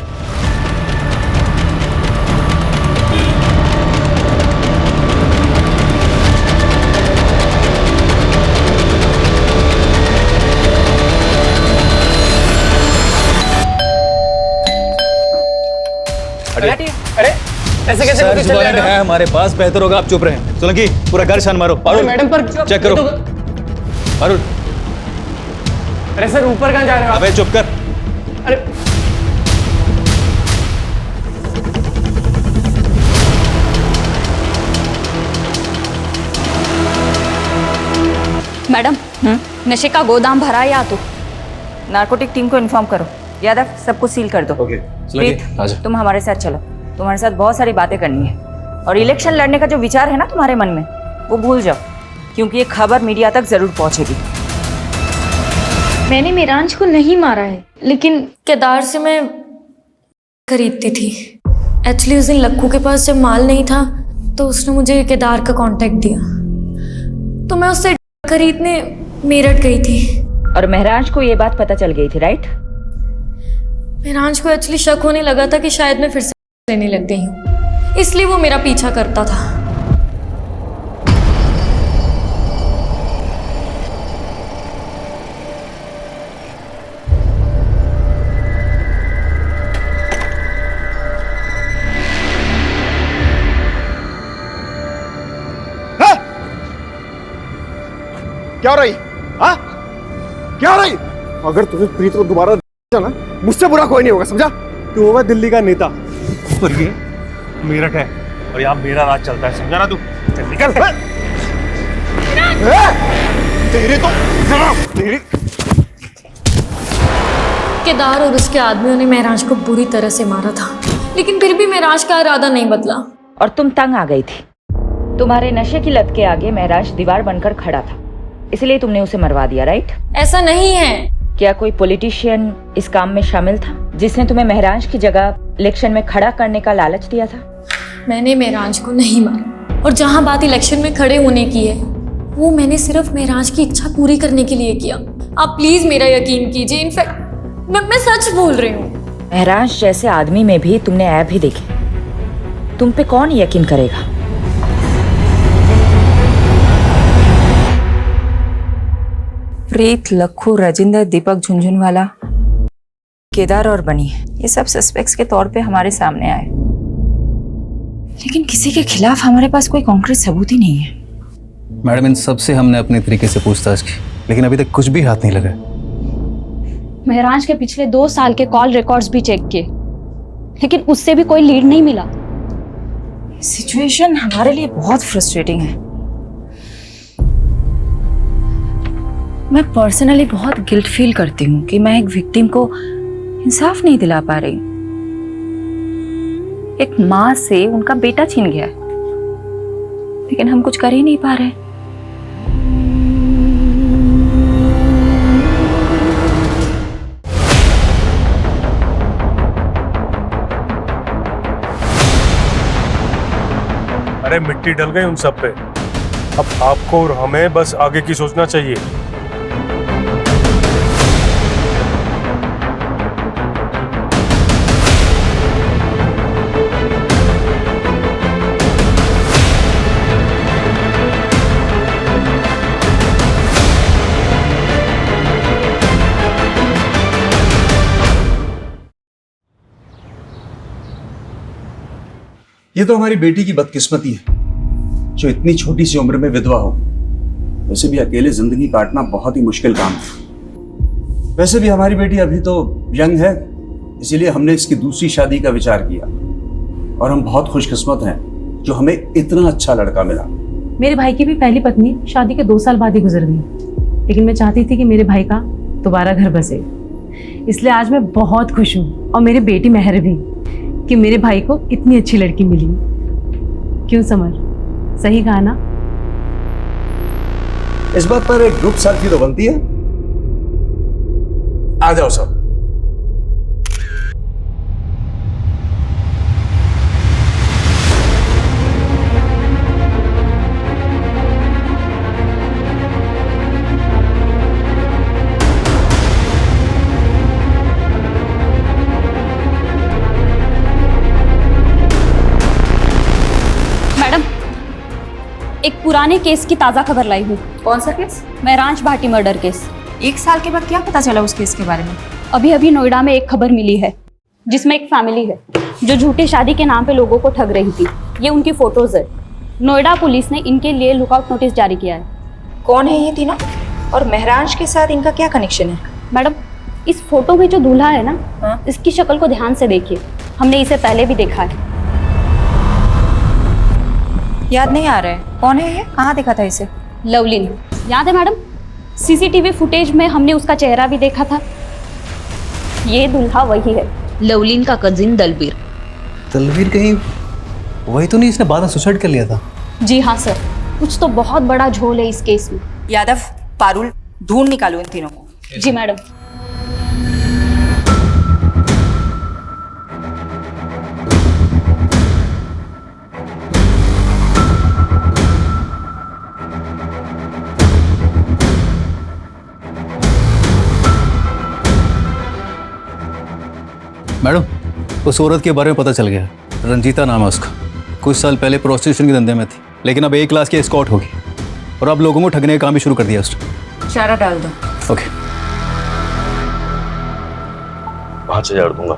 अरे ऐसे कैसे सर, वारंट है हमारे पास, बेहतर होगा आप चुप रहें। सोलंकी, पूरा घर छान मारो। मैडम पर चेक करो। अरुण, अरे सर ऊपर कहाँ जा रहे हो? अबे चुप कर। अरे मैडम, नशे का गोदाम भरा है या तो? नार्कोटिक टीम को इन्फॉर्म करो। यादव, सब कुछ सील कर दो। ओके, तुम हमारे साथ चलो, तुम्हारे साथ बहुत सारी बातें करनी है। और इलेक्शन लड़ने का जो विचार है ना तुम्हारे मन में, वो भूल जाओ, क्योंकि ये खबर मीडिया तक जरूर पहुंचेगी। मैंने महराज को नहीं मारा है, लेकिन केदार से मैं खरीदती थी। एक्चुअली उस दिन लक्कू के पास जब माल नहीं था तो उसने मुझे केदार का कांटेक्ट दिया, तो मैं उससे खरीदने मेरठ गई थी। और महराज को ये बात पता चल गई थी, राइट? महराज को एक्चुअली शक होने लगा था कि शायद मैं फिर से लेने लग गई हूँ, इसलिए वो मेरा पीछा करता था। क्या हो रही? हाँ? क्या हो रही? अगर तुम्हें प्रीत को दोबारा ना, मुझसे बुरा कोई नहीं होगा, समझा? तू होगा दिल्ली का नेता और ये मेरठ है और यहाँ मेरा राज चलता है, समझा ना तू? चल निकल। तेरी केदार और उसके आदमियों ने महराज को बुरी तरह से मारा था, लेकिन फिर भी महराज का इरादा नहीं बदला। और तुम तंग आ गई थी। तुम्हारे नशे की लत के आगे महराज दीवार बनकर खड़ा था, इसलिए तुमने उसे मरवा दिया, राइट? ऐसा नहीं है। क्या कोई पॉलिटिशियन इस काम में शामिल था जिसने तुम्हें महराज की जगह इलेक्शन में खड़ा करने का लालच दिया था? मैंने महराज को नहीं मारा, और जहां बात इलेक्शन में खड़े होने की है, वो मैंने सिर्फ महराज की इच्छा पूरी करने के लिए किया। आप प्लीज मेरा यकीन कीजिए, इनफैक्ट मैं सच बोल रही हूँ। महराज जैसे आदमी में भी तुमने ऐप ही देखे, तुम पे कौन यकीन करेगा? प्रीत, लखू, राजेंद्र, दीपक झुंझुनवाला, केदार और बनी, ये सब सस्पेक्ट्स के तौर पे हमारे सामने आए, लेकिन किसी के खिलाफ हमारे पास कोई कॉन्क्रीट सबूत ही नहीं है। मैडम, इन सब से हमने अपने तरीके से पूछताछ की, लेकिन अभी तक कुछ भी हाथ नहीं लगा। महराज के पिछले 2 साल के कॉल रिकॉर्ड्स भी चेक किए, लेकिन उससे भी कोई लीड नहीं मिला। सिचुएशन हमारे लिए बहुत फ्रस्ट्रेटिंग है। मैं पर्सनली बहुत गिल्ट फील करती हूँ कि मैं एक विक्टिम को इंसाफ नहीं दिला पा रही। एक माँ से उनका बेटा छीन गया, लेकिन हम कुछ कर ही नहीं पा रहे। अरे मिट्टी डल गई उन सब पे, अब आपको और हमें बस आगे की सोचना चाहिए। ये तो हमारी बेटी की बदकिस्मती है जो इतनी छोटी सी उम्र में विधवा हो। वैसे भी अकेले जिंदगी काटना बहुत ही मुश्किल काम है। वैसे भी हमारी बेटी अभी तो यंग है, इसीलिए हमने इसकी दूसरी शादी का विचार किया और हम बहुत खुशकिस्मत हैं जो हमें इतना अच्छा लड़का मिला। मेरे भाई की भी पहली पत्नी शादी के 2 साल बाद ही गुजर गई, लेकिन मैं चाहती थी कि मेरे भाई का दोबारा घर बसे, इसलिए आज मैं बहुत खुश हूँ, और मेरी बेटी मेहर भी, कि मेरे भाई को इतनी अच्छी लड़की मिली। क्यों समर, सही कहा ना? इस बात पर एक ग्रुप सेल्फी तो बनती है। आ जाओ सब। एक पुराने केस की ताज़ा खबर लाई हूँ। कौन सा केस? महराज भाटी मर्डर केस। 1 साल के बाद क्या पता चला उस केस के बारे में? अभी अभी नोएडा में एक खबर मिली है जिसमें एक फैमिली है जो झूठी शादी के नाम पे लोगों को ठग रही थी। ये उनकी फोटोज है। नोएडा पुलिस ने इनके लिए लुकआउट नोटिस जारी किया है। कौन है ये तीनों, और महराज के साथ इनका क्या कनेक्शन है? मैडम, इस फोटो में जो दूल्हा है ना, इसकी शक्ल को ध्यान से देखिए। हमने इसे पहले भी देखा है। याद नहीं आ रहा है, कौन है ये? कहाँ देखा था इसे? लवलीन, याद है मैडम? सीसीटीवी फुटेज में हमने उसका चेहरा भी देखा था। ये दूल्हा वही है, लवलीन का कजिन दलबीर। दलबीर कहीं वही तो नहीं इसने बाद में सुसाइड कर लिया था? जी हाँ सर, कुछ तो बहुत बड़ा झोल है इस केस में। यादव, पारुल, ढूंढ निकालो इन तीनों को। जी मैडम। मैडम, उस औरत के बारे में पता चल गया। रंजीता नाम है उसका। कुछ साल पहले प्रोस्टिट्यूशन के धंधे में थी, लेकिन अब A क्लास की एस्कॉर्ट होगी और अब लोगों को ठगने का काम भी शुरू कर दिया उसने। चारा डाल दो। ओके। 5000 दूंगा,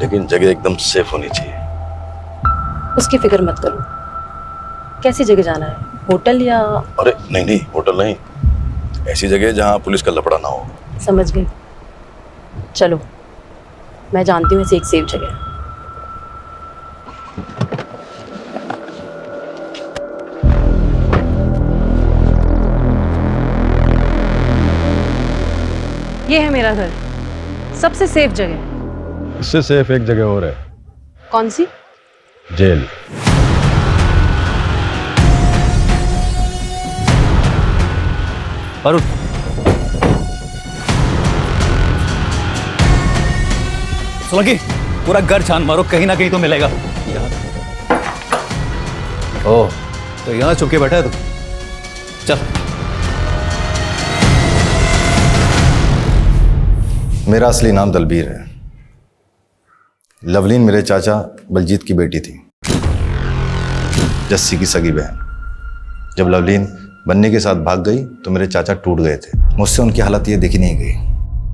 लेकिन जगह एकदम सेफ होनी चाहिए। उसकी फिक्र मत करो। कैसी जगह जाना है, होटल या? अरे नहीं नहीं, होटल नहीं, ऐसी जगह जहाँ पुलिस का लफड़ा ना हो। समझ गई। चलो, मैं जानती हूँ ऐसी एक सेफ जगह। ये है मेरा घर, सबसे सेफ जगह। इससे सेफ एक जगह और है। कौन सी? जेल। पारुल, सुलगी, पूरा घर छान मारो, कहीं ना कहीं तो मिलेगा। ओह, तो यहाँ छुप के बैठा है तू? चल। मेरा असली नाम दलबीर है। लवलीन मेरे चाचा बलजीत की बेटी थी, जस्सी की सगी बहन। जब लवलीन बन्नी के साथ भाग गई तो मेरे चाचा टूट गए थे। मुझसे उनकी हालत ये देखी नहीं गई।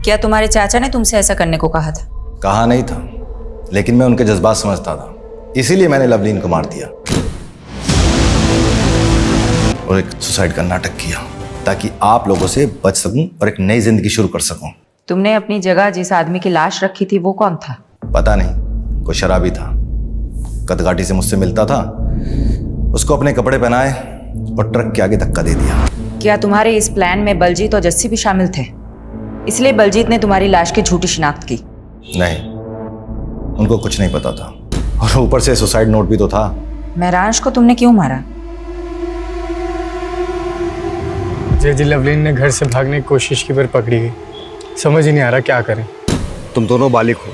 क्या तुम्हारे चाचा ने तुमसे ऐसा करने को कहा था? कहा नहीं था, लेकिन मैं उनके जज्बात समझता था, इसीलिए मैंने लवलीन को मार दिया और एक सुसाइड का नाटक किया ताकि आप लोगों से बच सकूं और एक नई जिंदगी शुरू कर सकूं। तुमने अपनी जगह जिस आदमी की लाश रखी थी वो कौन था? पता नहीं, कोई शराबी था, कदकाठी से मुझसे मिलता था। उसको अपने कपड़े पहनाए और ट्रक के आगे धक्का दे दिया। क्या तुम्हारे इस प्लान में बलजीत और जस्सी भी शामिल थे, इसलिए बलजीत ने तुम्हारी लाश की झूठी शिनाख्त की? नहीं, उनको कुछ नहीं पता था और ऊपर से सुसाइड नोट भी तो था। महराज को तुमने क्यों मारा? जी लवलीन ने घर से भागने की कोशिश की पर पकड़ी गई। समझ ही नहीं आ रहा क्या करें। तुम दोनों बालिग हो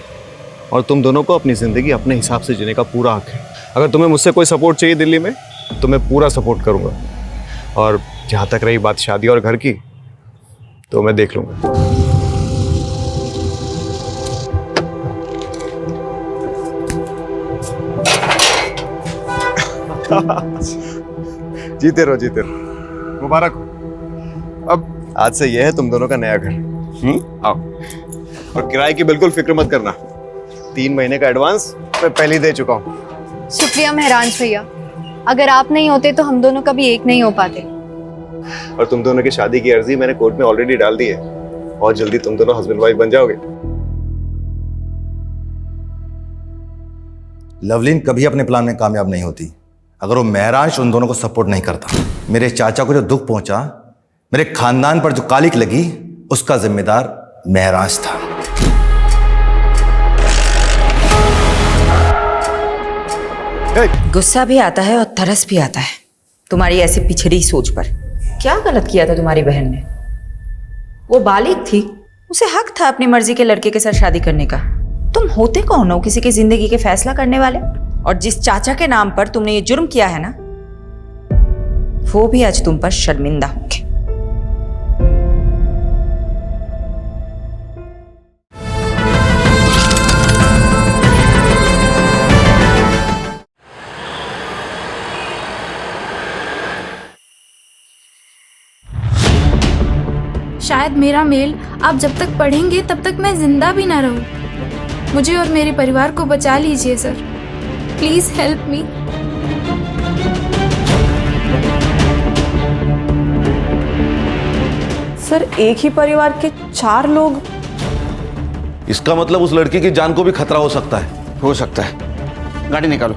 और तुम दोनों को अपनी ज़िंदगी अपने हिसाब से जीने का पूरा हक है। अगर तुम्हें मुझसे कोई सपोर्ट चाहिए दिल्ली में तो मैं पूरा सपोर्ट करूँगा। और जहाँ तक रही बात शादी और घर की, तो मैं देख लूँगा। जीते रहो, जीते रहो, मुबारक हो। अब आज से यह है तुम दोनों का नया घर। आओ, और किराए की बिल्कुल फिक्र मत करना। 3 महीने का एडवांस मैं पहले ही दे चुका हूँ। शुक्रिया महराज भैया, अगर आप नहीं होते तो हम दोनों कभी एक नहीं हो पाते। और तुम दोनों की शादी की अर्जी मैंने कोर्ट में ऑलरेडी डाल दी है और जल्दी तुम दोनों हस्बैंड वाइफ बन जाओगे। लवलीन कभी अपने प्लान में कामयाब नहीं होती अगर वो महराज उन दोनों को सपोर्ट नहीं करता। मेरे चाचा को जो दुख पहुंचा, मेरे खानदान पर जो कालिक लगी, उसका जिम्मेदार महराज था। गुस्सा भी आता है और तरस भी आता है तुम्हारी ऐसी पिछड़ी सोच पर। क्या गलत किया था तुम्हारी बहन ने? वो बालिग थी, उसे हक था अपनी मर्जी के लड़के के साथ शादी करने का। तुम होते कौन हो किसी की जिंदगी के फैसला करने वाले? और जिस चाचा के नाम पर तुमने ये जुर्म किया है ना, वो भी आज तुम पर शर्मिंदा होंगे। शायद मेरा मेल आप जब तक पढ़ेंगे तब तक मैं जिंदा भी ना रहूं। मुझे और मेरे परिवार को बचा लीजिए sir, please help me. Sir, एक ही परिवार के 4 लोग? इसका मतलब उस लड़की की जान को भी खतरा हो सकता है। हो सकता है। गाड़ी निकालो।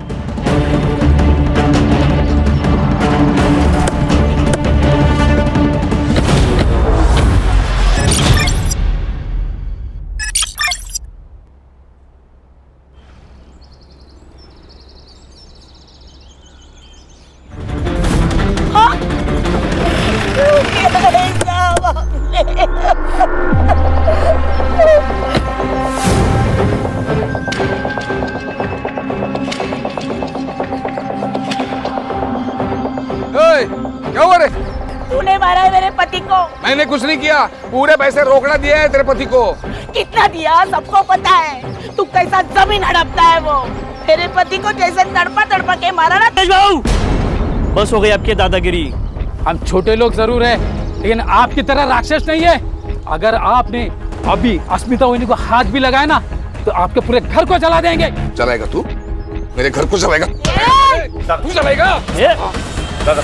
क्या हुआ रे? तूने मारा है मेरे पति को। मैंने कुछ नहीं किया, पूरे पैसे रोकड़ा दिया है तेरे पति को। कितना दिया सबको पता है। तू कैसा जमीन हड़पता है वो। मेरे पति को जैसे तड़पा तड़पा के मारा ना। बस हो गई आपकी दादागिरी। हम छोटे लोग जरूर हैं, लेकिन आपकी तरह राक्षस नहीं है। अगर आपने अभी अस्मिता वहिनी को हाथ भी लगाया ना तो आपके पूरे घर को जला देंगे। चलाएगा तू? मेरे घर को जलाएगा? तू जलाएगा? दादा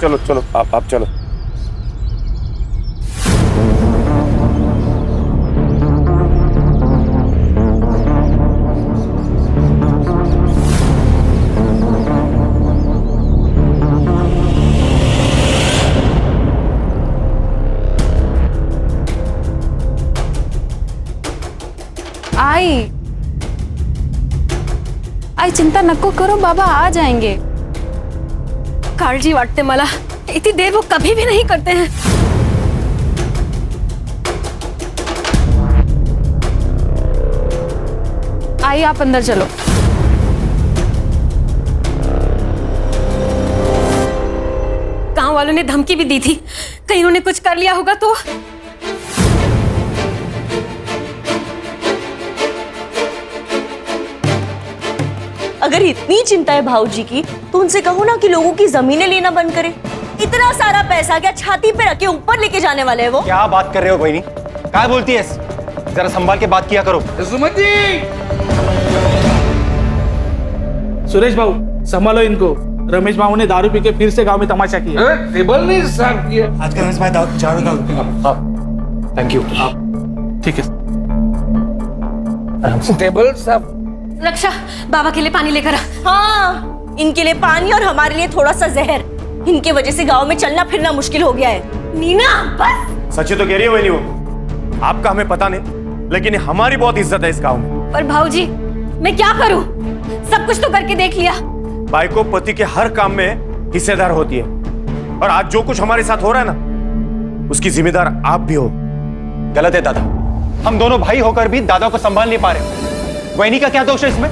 चलो चलो, आप चलो। आई चिंता नको करो, बाबा आ जाएंगे। काळजी वाटते मला, इतनी देर वो कभी भी नहीं करते हैं। आई आप अंदर चलो। गांव वालों ने धमकी भी दी थी, कहीं उन्होंने कुछ कर लिया होगा तो। अगर इतनी चिंता है भाऊजी की तो उनसे कहो ना कि लोगों की जमीनें लेना बंद करें। इतना सारा पैसा क्या छाती पे रख के ऊपर लेके जाने वाले हैं वो? क्या बात कर रहे हो बहनी, क्या बोलती है? जरा संभाल के बात किया करो। सुमन जी, सुरेश बाबू संभालो इनको। रमेश बाबू ने दारू पी के फिर से गांव में तमाशा किया। टेबल नहीं साफ किया। आज रमेश भाई चारों दारू। Thank you. ठीक है, टेबल साफ। रक्षा, बाबा के लिए पानी लेकर आ। हाँ, इनके लिए पानी और हमारे लिए थोड़ा सा जहर। इनके वजह से गांव में चलना फिरना मुश्किल हो गया है। नीना बस। सच्ची तो कह रही है बहनी वो। आपका हमें पता नहीं, लेकिन हमारी बहुत इज्जत है इस गांव में। पर भाऊजी, मैं क्या करूं? सब कुछ तो करके देख लिया। भाई को पति के हर काम में हिस्सेदार होती है, और आज जो कुछ हमारे साथ हो रहा है ना, उसकी जिम्मेदार आप भी हो। गलत है दादा, हम दोनों भाई होकर भी दादा को संभाल नहीं पा रहे। वहीनी का क्या दोष है इसमें?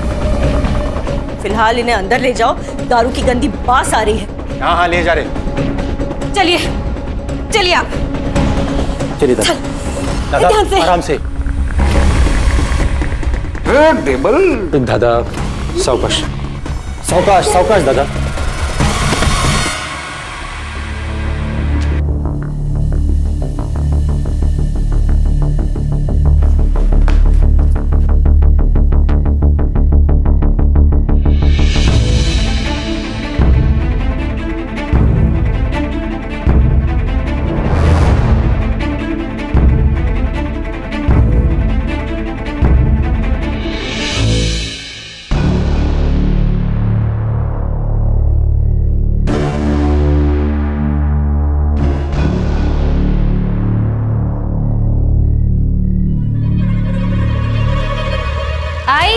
फिलहाल इन्हें अंदर ले जाओ, दारू की गंदी बास आ रही है। हाँ हाँ, ले जा रहे। चलिए चलिए आप। चलिए दादा, ध्यान से। आराम से। टेबल दादा, सावकाश सावकाश सावकाश दादा। आई?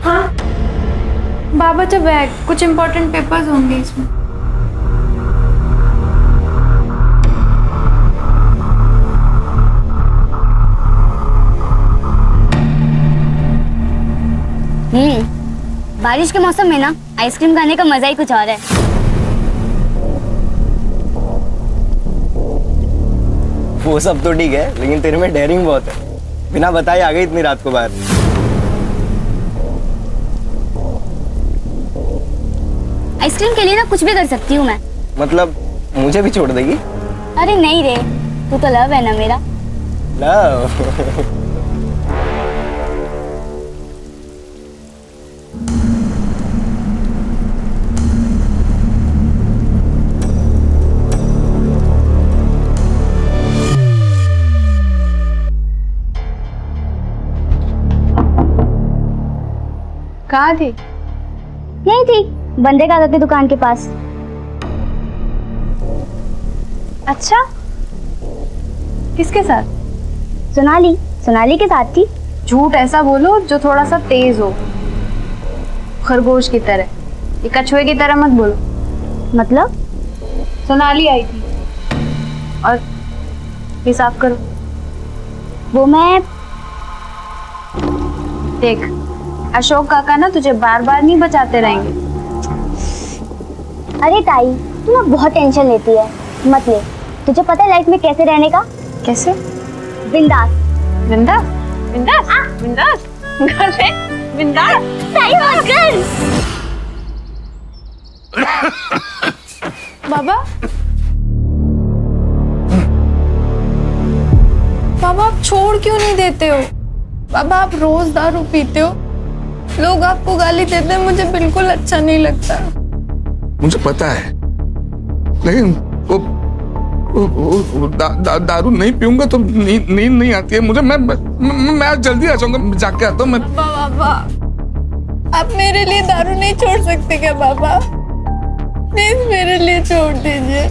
हाँ बाबा, तो बैग, कुछ इम्पोर्टेंट पेपर्स होंगे इसमें। बारिश के मौसम में ना आइसक्रीम खाने का मजा ही कुछ और है। वो सब तो ठीक है, लेकिन तेरे में डेयरिंग बहुत है। बिना बताए आ गई इतनी रात को बाहर। आइसक्रीम के लिए ना कुछ भी कर सकती हूँ मैं। मतलब मुझे भी छोड़ देगी? अरे नहीं रे, तू तो लव है ना मेरा। लव? कहाँ थी? यही थी, बंदे काका की दुकान के पास। अच्छा, किसके साथ? सोनाली के साथ थी। झूठ ऐसा बोलो जो थोड़ा सा तेज हो, खरगोश की तरह। ये कछुए की तरह मत बोलो। मतलब? सोनाली आई थी। और ये साफ करो। वो मैं देख, अशोक काका ना तुझे बार बार नहीं बचाते रहेंगे। अरे ताई, तू ना बहुत टेंशन लेती है। मत ले। तुझे पता है लाइफ में कैसे रहने का? कैसे? बिंदास। बिंदास? बिंदास? बिंदास? बिंदास? ताई मत कर। बाबा, बाबा आप छोड़ क्यों नहीं देते हो? बाबा आप रोज दारू पीते हो, लोग आपको गाली देते हैं, मुझे बिल्कुल अच्छा नहीं लगता। मुझे पता है, लेकिन वो दारू नहीं पीऊंगा तो नींद नहीं आती है मुझे। मैं आज जल्दी आ जाऊंगा, जाके आता हूँ मैं। बाबा आप मेरे लिए दारू नहीं छोड़ सकते क्या? बाबा प्लीज मेरे लिए छोड़ दीजिए।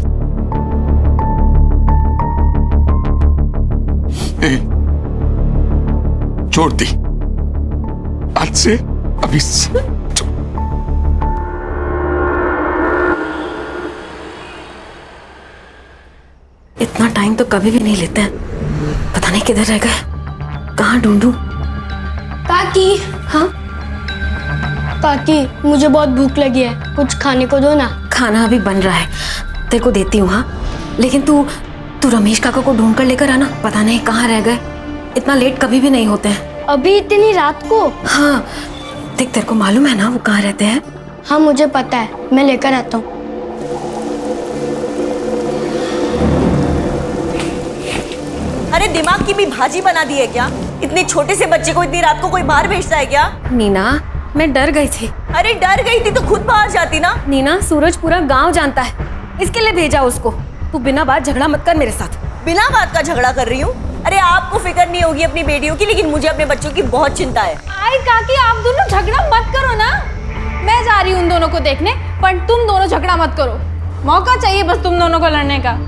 छोड़ दी, आज से अभी इतना टाइम तो कभी भी नहीं लेते हैं। पता नहीं किधर रह गए, कहाँ ढूंढूं? काकी। हाँ काकी, मुझे बहुत भूख लगी है, कुछ खाने को दो ना। खाना अभी बन रहा है, तेरे को देती हूँ। हाँ, लेकिन तू रमेश काका को ढूंढ कर लेकर आना। पता नहीं कहाँ रह गए, इतना लेट कभी भी नहीं होते हैं। अभी इतनी रात को? हाँ, कार्तिक तेरे को मालूम है ना वो कहाँ रहते हैं? हाँ मुझे पता है, मैं लेकर आता हूँ। अरे दिमाग की भी भाजी बना दी है क्या? इतने छोटे से बच्चे को इतनी रात को कोई बाहर भेजता है क्या? नीना, मैं डर गई थी। अरे डर गई थी तो खुद बाहर जाती ना। नीना, सूरज पूरा गांव जानता है, इसके लिए भेजा उसको। तू बिना बात झगड़ा मत कर मेरे साथ। बिना बात का झगड़ा कर रही हूँ? अरे आपको फिक्र नहीं होगी अपनी बेटियों की, लेकिन मुझे अपने बच्चों की बहुत चिंता है। आई काकी, आप दोनों झगड़ा मत करो ना। मैं जा रही हूँ उन दोनों को देखने, पर तुम दोनों झगड़ा मत करो। मौका चाहिए बस तुम दोनों को लड़ने का।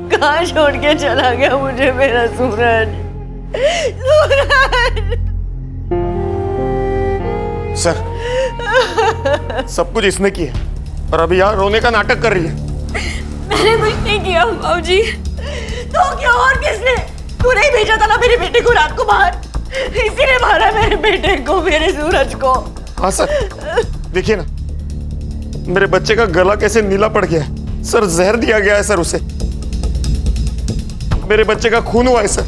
कहाँ छोड़ के चला गया मुझे मेरा सूरज? सर, सब कुछ इसने किया और अभी यहाँ रोने का नाटक कर रही है। मैंने कुछ नहीं किया बाबूजी। तो क्या और किसने? तू नहीं भेजा था ना मेरे बेटे को रात को बाहर? इसी ने मारा मेरे बेटे को, मेरे सूरज को। हाँ सर, देखिए ना मेरे बच्चे का गला कैसे नीला पड़ गया है। सर जहर दिया गया है सर उसे। मेरे बच्चे का खून हुआ है सर,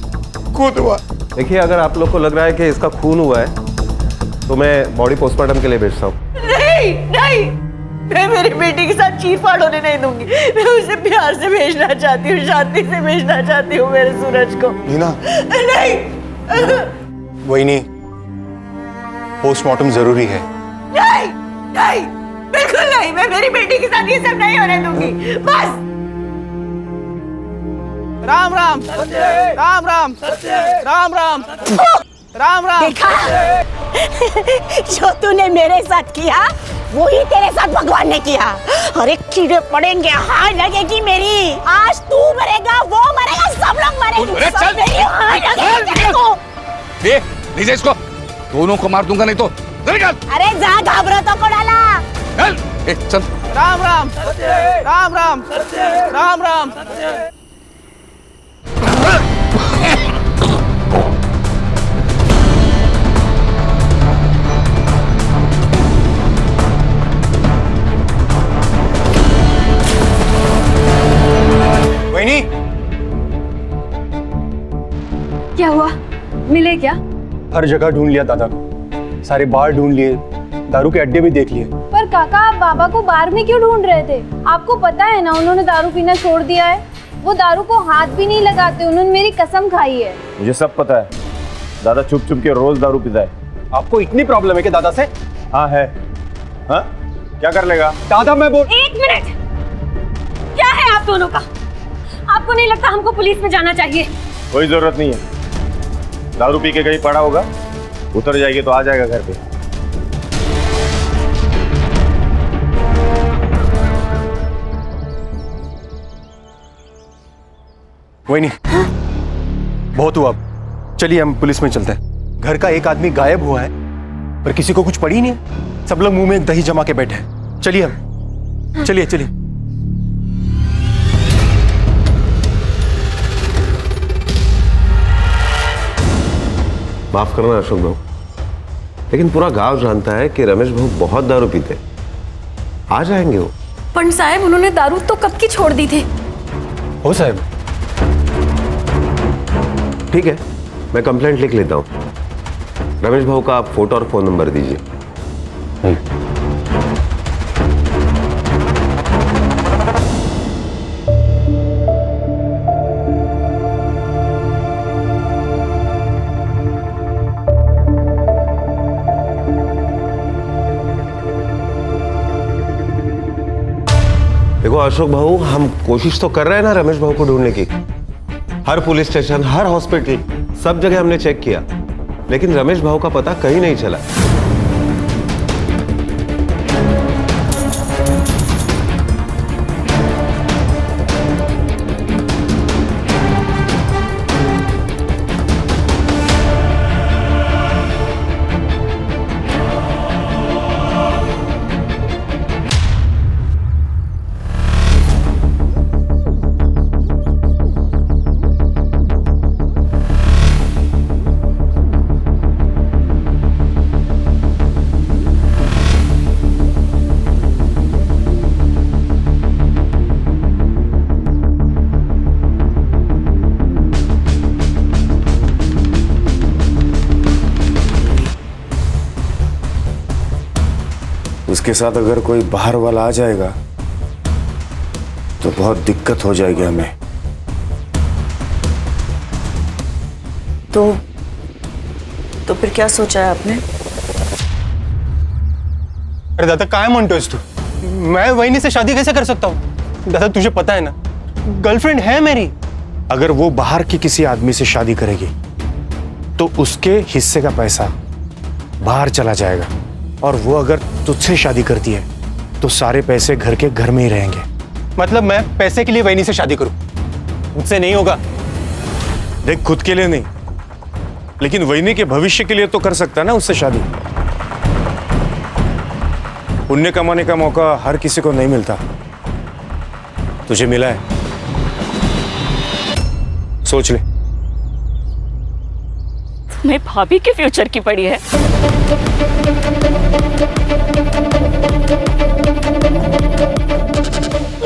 खून हुआ। देखिए, अगर आप लोग को लग रहा है कि इसका खून हुआ है तो मैं बॉडी पोस्टमार्टम के लिए भेजता हूँ। नहीं नहीं, मैं मेरी बेटी के साथ चीर-फाड़ होने नहीं दूंगी। मैं उसे प्यार से भेजना चाहती हूँ, शांति से भेजना चाहती हूँ मेरे सूरज को। नीना, नहीं। वही नहीं, पोस्टमार्टम जरूरी है। नहीं नहीं, बिल्कुल नहीं। मैं मेरी बेटी के साथ ये सब नहीं होने दूंगी। बस। राम राम राम राम राम राम राम राम। देखा जो तूने मेरे साथ किया वही तेरे साथ भगवान ने किया। अरे कीड़े पड़ेंगे, हाय लगेगी मेरी। आज तू मरेगा, वो मरेगा, सब लोग मरेंगे। सब मेरी हाय लगेगी तेरे को। लीजिए इसको, दोनों को मार दूंगा नहीं तो। अरे जा, घाबरा तो को डाला। चल। राम राम राम राम राम राम। वहीनी, क्या हुआ? मिले क्या? हर जगह ढूंढ लिया दादा को, सारे बार ढूंढ लिए, दारू के अड्डे भी देख लिए। पर काका, आप बाबा को बार में क्यों ढूंढ रहे थे? आपको पता है ना उन्होंने दारू पीना छोड़ दिया है। वो दारू को हाथ भी नहीं लगाते, उन्होंने मेरी कसम खाई है। मुझे सब पता है, दादा चुप चुप के रोज दारू पीता है। आपको इतनी प्रॉब्लम है कि दादा से? हाँ है। हाँ, क्या कर लेगा दादा? मैं बोल। एक मिनट, क्या है आप दोनों का? आपको नहीं लगता हमको पुलिस में जाना चाहिए? कोई जरूरत नहीं है, दारू पी के कहीं पड़ा होगा, उतर जाएगी तो आ जाएगा घर पे। वही नहीं, बहुत हुआ। चलिए हम पुलिस में चलते हैं। घर का एक आदमी गायब हुआ है पर किसी को कुछ पड़ी ही नहीं है। सब लोग मुंह में दही जमा के बैठे हैं। चलिए हम, चलिए चलिए। माफ करना अशोक भाऊ, लेकिन पूरा गांव जानता है कि रमेश भाऊ बहुत दारू पीते। आ जाएंगे वो। पंडित साहब, उन्होंने दारू तो कब की छोड़ दी थी। हो साहब, ठीक है, मैं कंप्लेंट लिख लेता हूँ। रमेश भाऊ का आप फोटो और फोन नंबर दीजिए। देखो अशोक भाऊ, हम कोशिश तो कर रहे हैं ना रमेश भाऊ को ढूंढने की। हर पुलिस स्टेशन, हर हॉस्पिटल, सब जगह हमने चेक किया, लेकिन रमेश भाऊ का पता कहीं नहीं चला। उसके साथ अगर कोई बाहर वाला आ जाएगा तो बहुत दिक्कत हो जाएगी हमें। तो फिर क्या सोचा है आपने? अरे दादा काय म्हणतोयस तू? मैं वहिनी से शादी कैसे कर सकता हूँ? दादा तुझे पता है ना, गर्लफ्रेंड है मेरी। अगर वो बाहर की किसी आदमी से शादी करेगी तो उसके हिस्से का पैसा बाहर चला जाएगा, और वो अगर तुझसे शादी करती है तो सारे पैसे घर के घर में ही रहेंगे। मतलब मैं पैसे के लिए वहिनी से शादी करूं? मुझसे नहीं होगा। देख, खुद के लिए नहीं, लेकिन वहिनी के भविष्य के लिए तो कर सकता है ना उससे शादी। पुण्य कमाने का मौका हर किसी को नहीं मिलता, तुझे मिला है, सोच ले। तुम्हें भाभी के फ्यूचर की पड़ी है।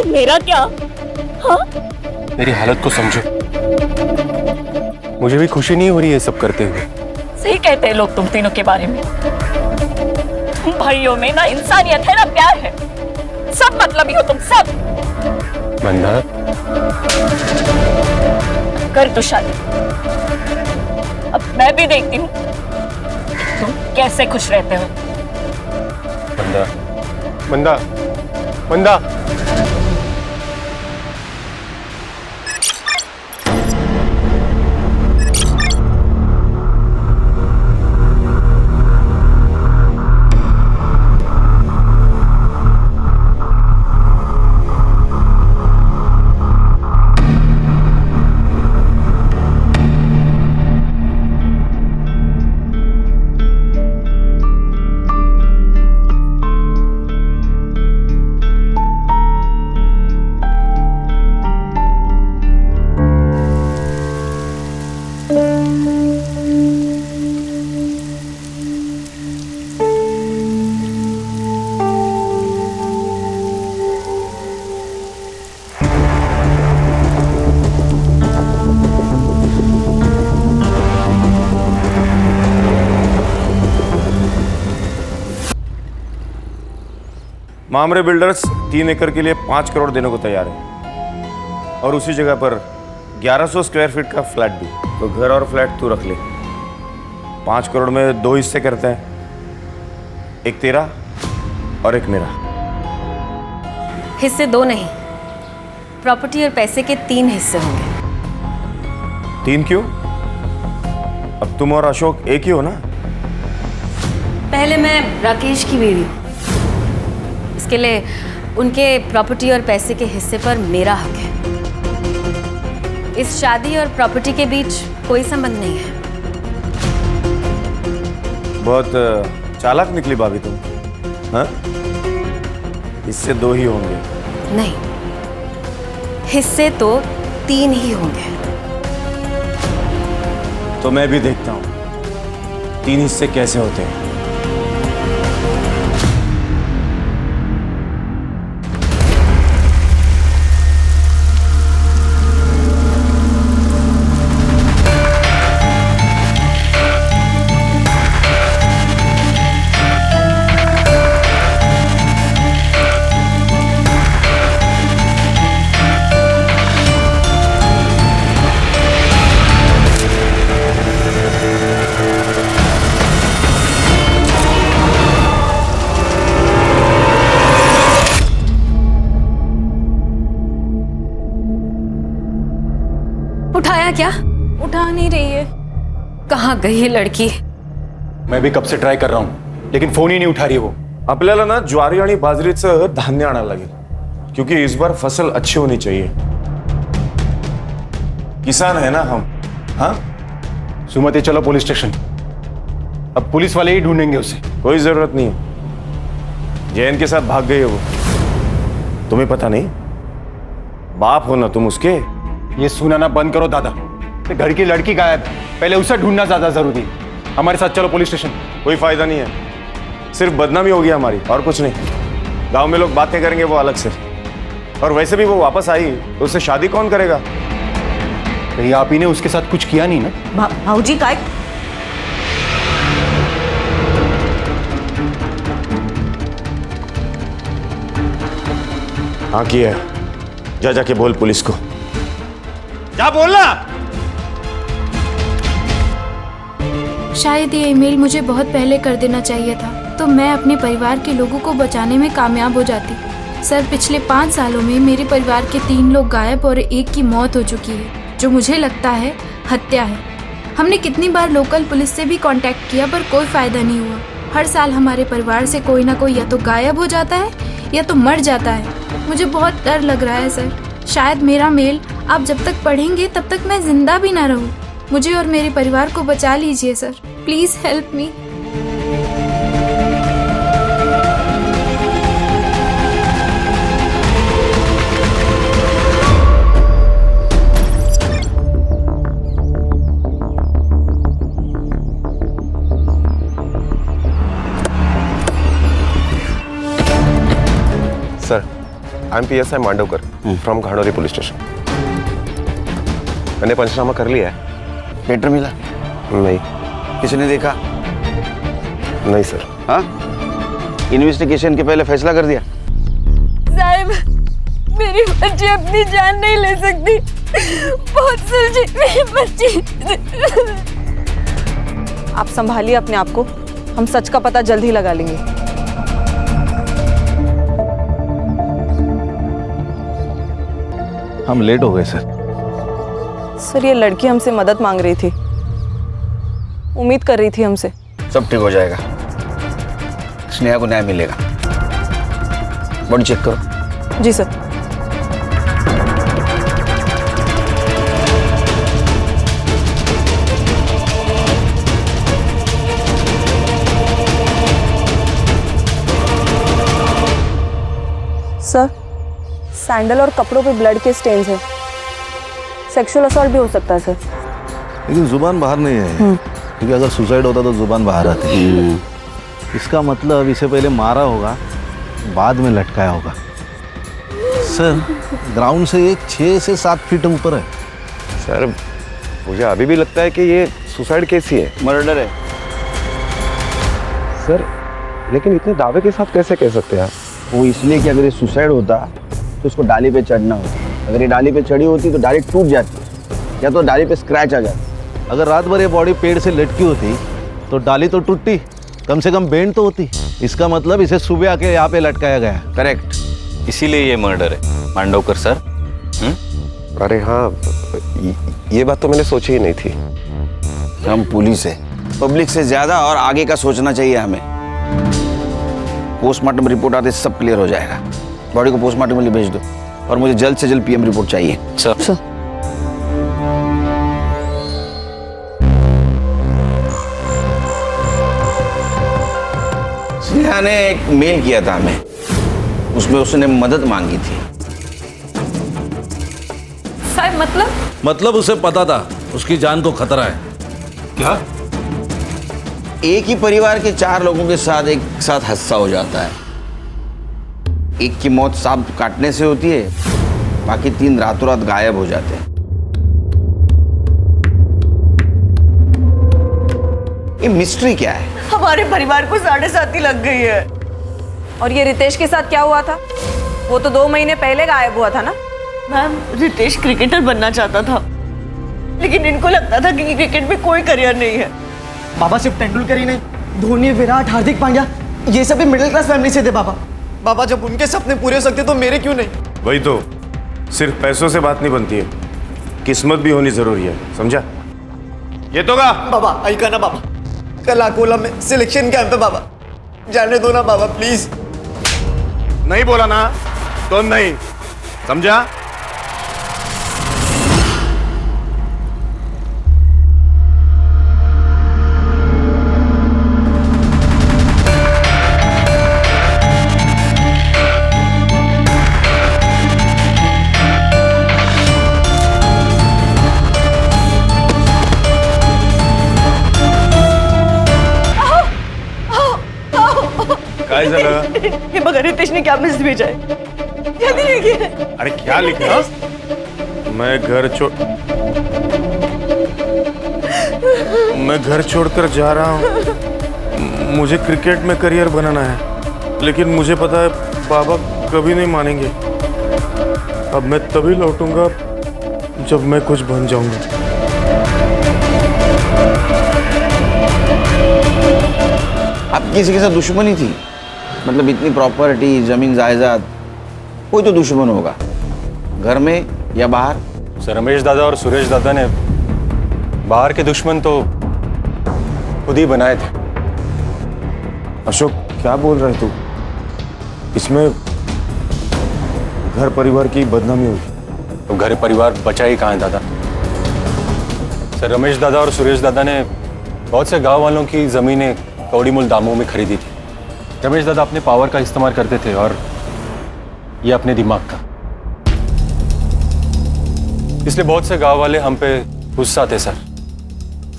मेरा क्या? हाँ? मेरी हालत को समझो, मुझे भी खुशी नहीं हो रही है सब करते हुए। सही कहते हैं लोग तुम तीनों के बारे में। तुम भाइयों में ना इंसानियत है ना प्यार है, सब मतलबी हो तुम सब। मंदा, कर दो शादी, अब मैं भी देखती हूँ तुम कैसे खुश रहते हो। मंदा, मंदा, मंदा। मामरे बिल्डर्स 3 एकड़ के लिए 5 करोड़ देने को तैयार है, और उसी जगह पर 1100 स्क्वायर फीट का फ्लैट भी। तो घर और फ्लैट तू रख ले। 5 करोड़ में 2 हिस्से करते हैं, एक तेरा और एक मेरा। हिस्से 2 नहीं, प्रॉपर्टी और पैसे के 3 हिस्से होंगे। 3 क्यों? अब तुम और अशोक एक ही हो ना? पहले मैं राकेश की बीवी हूँ, इसके लिए उनके प्रॉपर्टी और पैसे के हिस्से पर मेरा हक है। इस शादी और प्रॉपर्टी के बीच कोई संबंध नहीं है। बहुत चालाक निकली भाभी तुम, हाँ? हिस्से 2 ही होंगे। नहीं, हिस्से तो 3 ही होंगे। तो मैं भी देखता हूं 3 हिस्से कैसे होते हैं। क्या? उठा नहीं रही है। कहाँ गई है लड़की? मैं भी कब से ट्राई कर रहा हूँ लेकिन फोन ही नहीं उठा रही है वो। आपल्याला ना ज्वारी आणि बाजरीचं धान्य आणायला लागेल, क्योंकि इस बार फसल अच्छी होनी चाहिए। किसान है ना हम। हाँ सुमति, चलो पुलिस स्टेशन। अब पुलिस वाले ही ढूंढेंगे उसे। कोई जरूरत नहीं है, जैन के साथ भाग गई है वो। तुम्हें पता नहीं? बाप हो ना तुम उसके। ये सुनाना बंद करो दादा। घर की लड़की गायब है, पहले उसे ढूंढना ज्यादा जरूरी है। हमारे साथ चलो पुलिस स्टेशन। कोई फायदा नहीं है, सिर्फ बदनामी होगी हमारी और कुछ नहीं। गांव में लोग बातें करेंगे वो अलग से, और वैसे भी वो वापस आई तो उससे शादी कौन करेगा? कहीं आप ही ने उसके साथ कुछ किया नहीं ना? भाऊजी काय? हाँ किया है। जा जाके बोल पुलिस को, जा बोलना। शायद ये ईमेल मुझे बहुत पहले कर देना चाहिए था, तो मैं अपने परिवार के लोगों को बचाने में कामयाब हो जाती। सर, पिछले 5 सालों में मेरे परिवार के 3 लोग गायब और 1 की मौत हो चुकी है, जो मुझे लगता है हत्या है। हमने कितनी बार लोकल पुलिस से भी कांटेक्ट किया पर कोई फायदा नहीं हुआ। हर साल हमारे परिवार से कोई ना कोई या तो गायब हो जाता है या तो मर जाता है। मुझे बहुत डर लग रहा है सर। शायद मेरा मेल आप जब तक पढ़ेंगे तब तक मैं जिंदा भी ना रहूं। मुझे और मेरे परिवार को बचा लीजिए sir, please help me. Sir, I am PSI Mandavkar from Ghanoli police station. मैंने पंचनामा कर लिया है। लेटर मिला? नहीं। किसने देखा? नहीं सर। हाँ, इन्वेस्टिगेशन के पहले फैसला कर दिया? साहब, मेरी बच्ची अपनी जान नहीं ले सकती। बहुत सुलझी मेरी बच्ची। आप संभालिए अपने आप को, हम सच का पता जल्द ही लगा लेंगे। हम लेट हो गए सर। सर, ये लड़की हमसे मदद मांग रही थी, उम्मीद कर रही थी हमसे। सब ठीक हो जाएगा, स्नेहा को न्याय मिलेगा। बॉडी चेक करो। जी सर। सर, सैंडल और कपड़ों पे ब्लड के स्टेन्स हैं। सेक्सुअल असॉल्ट भी हो सकता है सर। लेकिन जुबान बाहर नहीं है, क्योंकि अगर सुसाइड होता तो जुबान बाहर आती है। इसका मतलब इसे पहले मारा होगा, बाद में लटकाया होगा। सर, ग्राउंड से एक 6 से 7 फीट ऊपर है। सर, मुझे अभी भी लगता है कि ये सुसाइड केस ही है, मर्डर है। सर, लेकिन इतने दावे के साथ कैसे कह सकते हैं आप? वो इसलिए कि अगर ये सुसाइड होता तो उसको डाली पे चढ़ना होता। अगर ये डाली पे चढ़ी होती तो डाली टूट जाती या तो डाली पे स्क्रैच आ जाता। अगर रात भर ये बॉडी पेड़ से लटकी होती तो डाली तो टूटती, कम से कम बेंड तो होती। इसका मतलब इसे सुबह आके यहाँ पे लटकाया गया। करेक्ट, इसीलिए ये मर्डर है मांडवकर सर। अरे हाँ, ये बात तो मैंने सोची ही नहीं थी। हम पुलिस है, पब्लिक से ज्यादा और आगे का सोचना चाहिए हमें। पोस्टमार्टम रिपोर्ट आते सब क्लियर हो जाएगा। बॉडी को पोस्टमार्टम के लिए भेज दो और मुझे जल्द से जल्द PM रिपोर्ट चाहिए। सर। स्नेहा ने एक मेल किया था हमें, उसमें उसने मदद मांगी थी। साहब, मतलब उसे पता था उसकी जान को खतरा है। क्या? एक ही परिवार के 4 लोगों के साथ एक साथ हादसा हो जाता है। एक की मौत सांप काटने से होती है, बाकी 3 रातों रात गायब हो जाते हैं। ये मिस्ट्री क्या है? हमारे परिवार को 7.5 लग गई है। और ये रितेश के साथ क्या हुआ था? वो तो 2 महीने पहले गायब हुआ था ना? मैम, रितेश क्रिकेटर बनना चाहता था, लेकिन इनको लगता था कि क्रिकेट में कोई करियर नहीं है। बाबा सिर्फ तेंदुलकर ही नहीं, धोनी, विराट, हार्दिक पांड्या, ये सभी मिडिल क्लास फैमिली से थे। बाबा जब उनके सपने पूरे हो सकते तो मेरे क्यों नहीं? वही तो, सिर्फ पैसों से बात नहीं बनती है, किस्मत भी होनी जरूरी है, समझा? ये तो का बाबा ऐका ना बाबा, कल अकोला में सिलेक्शन कैंप है बाबा, जाने दो ना बाबा प्लीज। नहीं बोला ना तो नहीं, समझा? काय झालं? हे बघा रितेशने क्या मैसेज भेजा है, जल्दी देखिए। अरे क्या लिखा? मैं घर छोड़कर जा रहा हूँ, मुझे क्रिकेट में करियर बनाना है, लेकिन मुझे पता है बाबा कभी नहीं मानेंगे। अब मैं तभी लौटूंगा जब मैं कुछ बन जाऊंगा। अब किसी के साथ दुश्मनी थी? मतलब इतनी प्रॉपर्टी, जमीन जायदाद, कोई तो दुश्मन होगा, घर में या बाहर? सर रमेश दादा और सुरेश दादा ने बाहर के दुश्मन तो खुद ही बनाए थे। अशोक क्या बोल रहे तू? इसमें घर परिवार की बदनामी हुई। तो घर परिवार बचा ही कहाँ है दादा? सर रमेश दादा और सुरेश दादा ने बहुत से गांव वालों की जमीनें कौड़ी मूल दामों में खरीदी थी। रमेश दादा अपने पावर का इस्तेमाल करते थे और ये अपने दिमाग का। इसलिए बहुत से गांव वाले हम पे गुस्सा थे सर।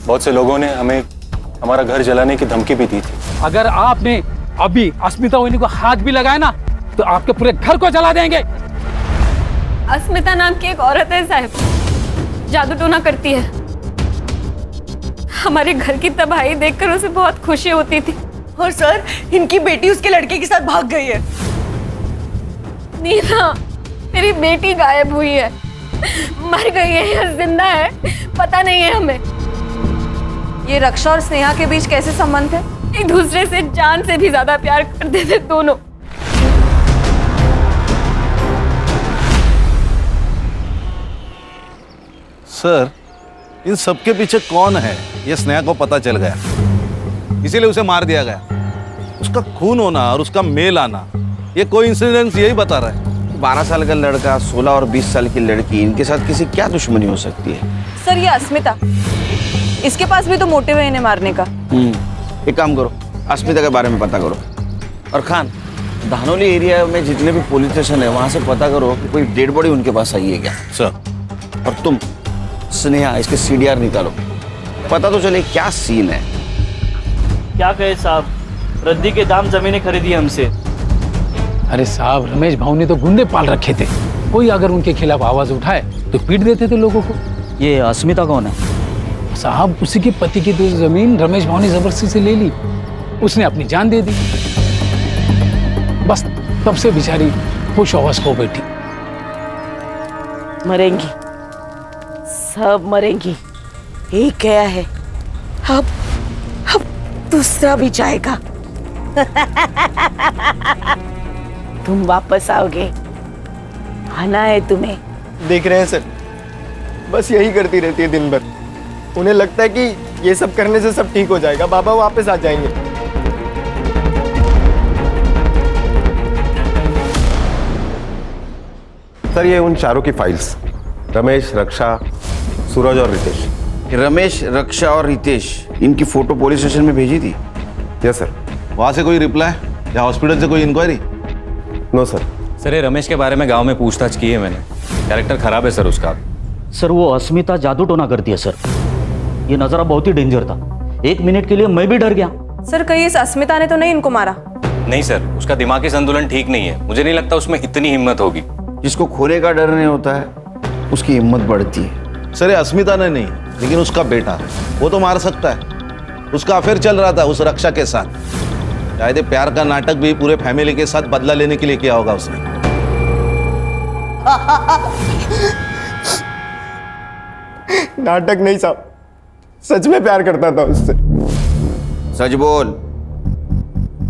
बहुत से लोगों ने हमें हमारा घर जलाने की धमकी भी दी थी। अगर आपने अभी अस्मिता ओइनी को हाथ भी लगाया ना तो आपके पूरे घर को जला देंगे। अस्मिता नाम की एक औरत है साहब, जादू टोना करती है। हमारे घर की तबाही देखकर उसे बहुत खुशी होती थी। और सर इनकी बेटी उसके लड़के के साथ भाग गई है। नीना, मेरी बेटी गायब हुई है, मर गई है या जिंदा है पता नहीं है हमें। ये रक्षा और स्नेहा के बीच कैसे संबंध है? एक दूसरे से जान से भी ज्यादा प्यार करते थे दोनों। सर इन सबके पीछे कौन है ये स्नेहा को पता चल गया, इसीलिए उसे मार दिया गया। उसका खून होना और उसका मेल आना ये कोइंसिडेंस यही बता रहा है। 12 साल का लड़का, 16 और 20 साल की लड़की, इनके साथ किसी क्या दुश्मनी हो सकती है? सर ये अस्मिता, इसके पास भी तो मोटिव है इन्हें मारने का। एक काम करो, अस्मिता के बारे में पता करो। और खान, धानोली एरिया में जितने भी पुलिस स्टेशन है वहां से पता करो कि कोई डेड बॉडी उनके पास आई है क्या। सर। और तुम स्नेहा इसके CDR निकालो, पता तो चले क्या सीन है। क्या कहे साहब, रद्दी के दाम जमीनें खरीदी हमसे। अरे साहब रमेश भाऊ ने तो गुंडे पाल रखे थे, कोई अगर उनके खिलाफ आवाज उठाए तो पीट देते थे लोगों को। ये अस्मिता कौन है? साहब उसी के पति की तो जमीन रमेश भाऊ ने जबरदस्ती से ले ली, उसने अपनी जान दे दी। बस तब से बेचारी खुश हवस हो बैठी। मरेंगी, सब मरेंगी, एक गया है, अब दूसरा भी जाएगा। तुम वापस आओगे, आना है तुम्हें। देख रहे हैं सर, बस यही करती रहती है दिन भर। उन्हें लगता है कि ये सब करने से सब ठीक हो जाएगा, बाबा वापस आ जाएंगे। सर ये उन चारों की फाइल्स, रमेश, रक्षा, सूरज और रितेश। रमेश, रक्षा और रितेश, इनकी फोटो पुलिस स्टेशन में भेजी थी? Yes sir. वहां से कोई रिप्लाई या हॉस्पिटल से कोई इंक्वायरी? No sir. सर ये रमेश के बारे में गांव में पूछताछ की है मैंने, कैरेक्टर खराब है सर उसका। सर वो अस्मिता जादू टोना करती है सर, ये नजारा बहुत ही डेंजर था, 1 मिनट के लिए मैं भी डर गया। सर कहीं इस अस्मिता ने तो नहीं इनको मारा? नहीं सर, उसका दिमागी संतुलन ठीक नहीं है, मुझे नहीं लगता उसमें इतनी हिम्मत होगी। जिसको खोने का डर नहीं होता है उसकी हिम्मत बढ़ती है। सर ये अस्मिता ने नहीं, लेकिन उसका बेटा वो तो मार सकता है। उसका अफेयर चल रहा था उस रक्षा के साथ, शायद प्यार का नाटक भी पूरे फैमिली के साथ बदला लेने के लिए किया होगा उसने। नाटक नहीं साहब, सच में प्यार करता था उससे। सच बोल,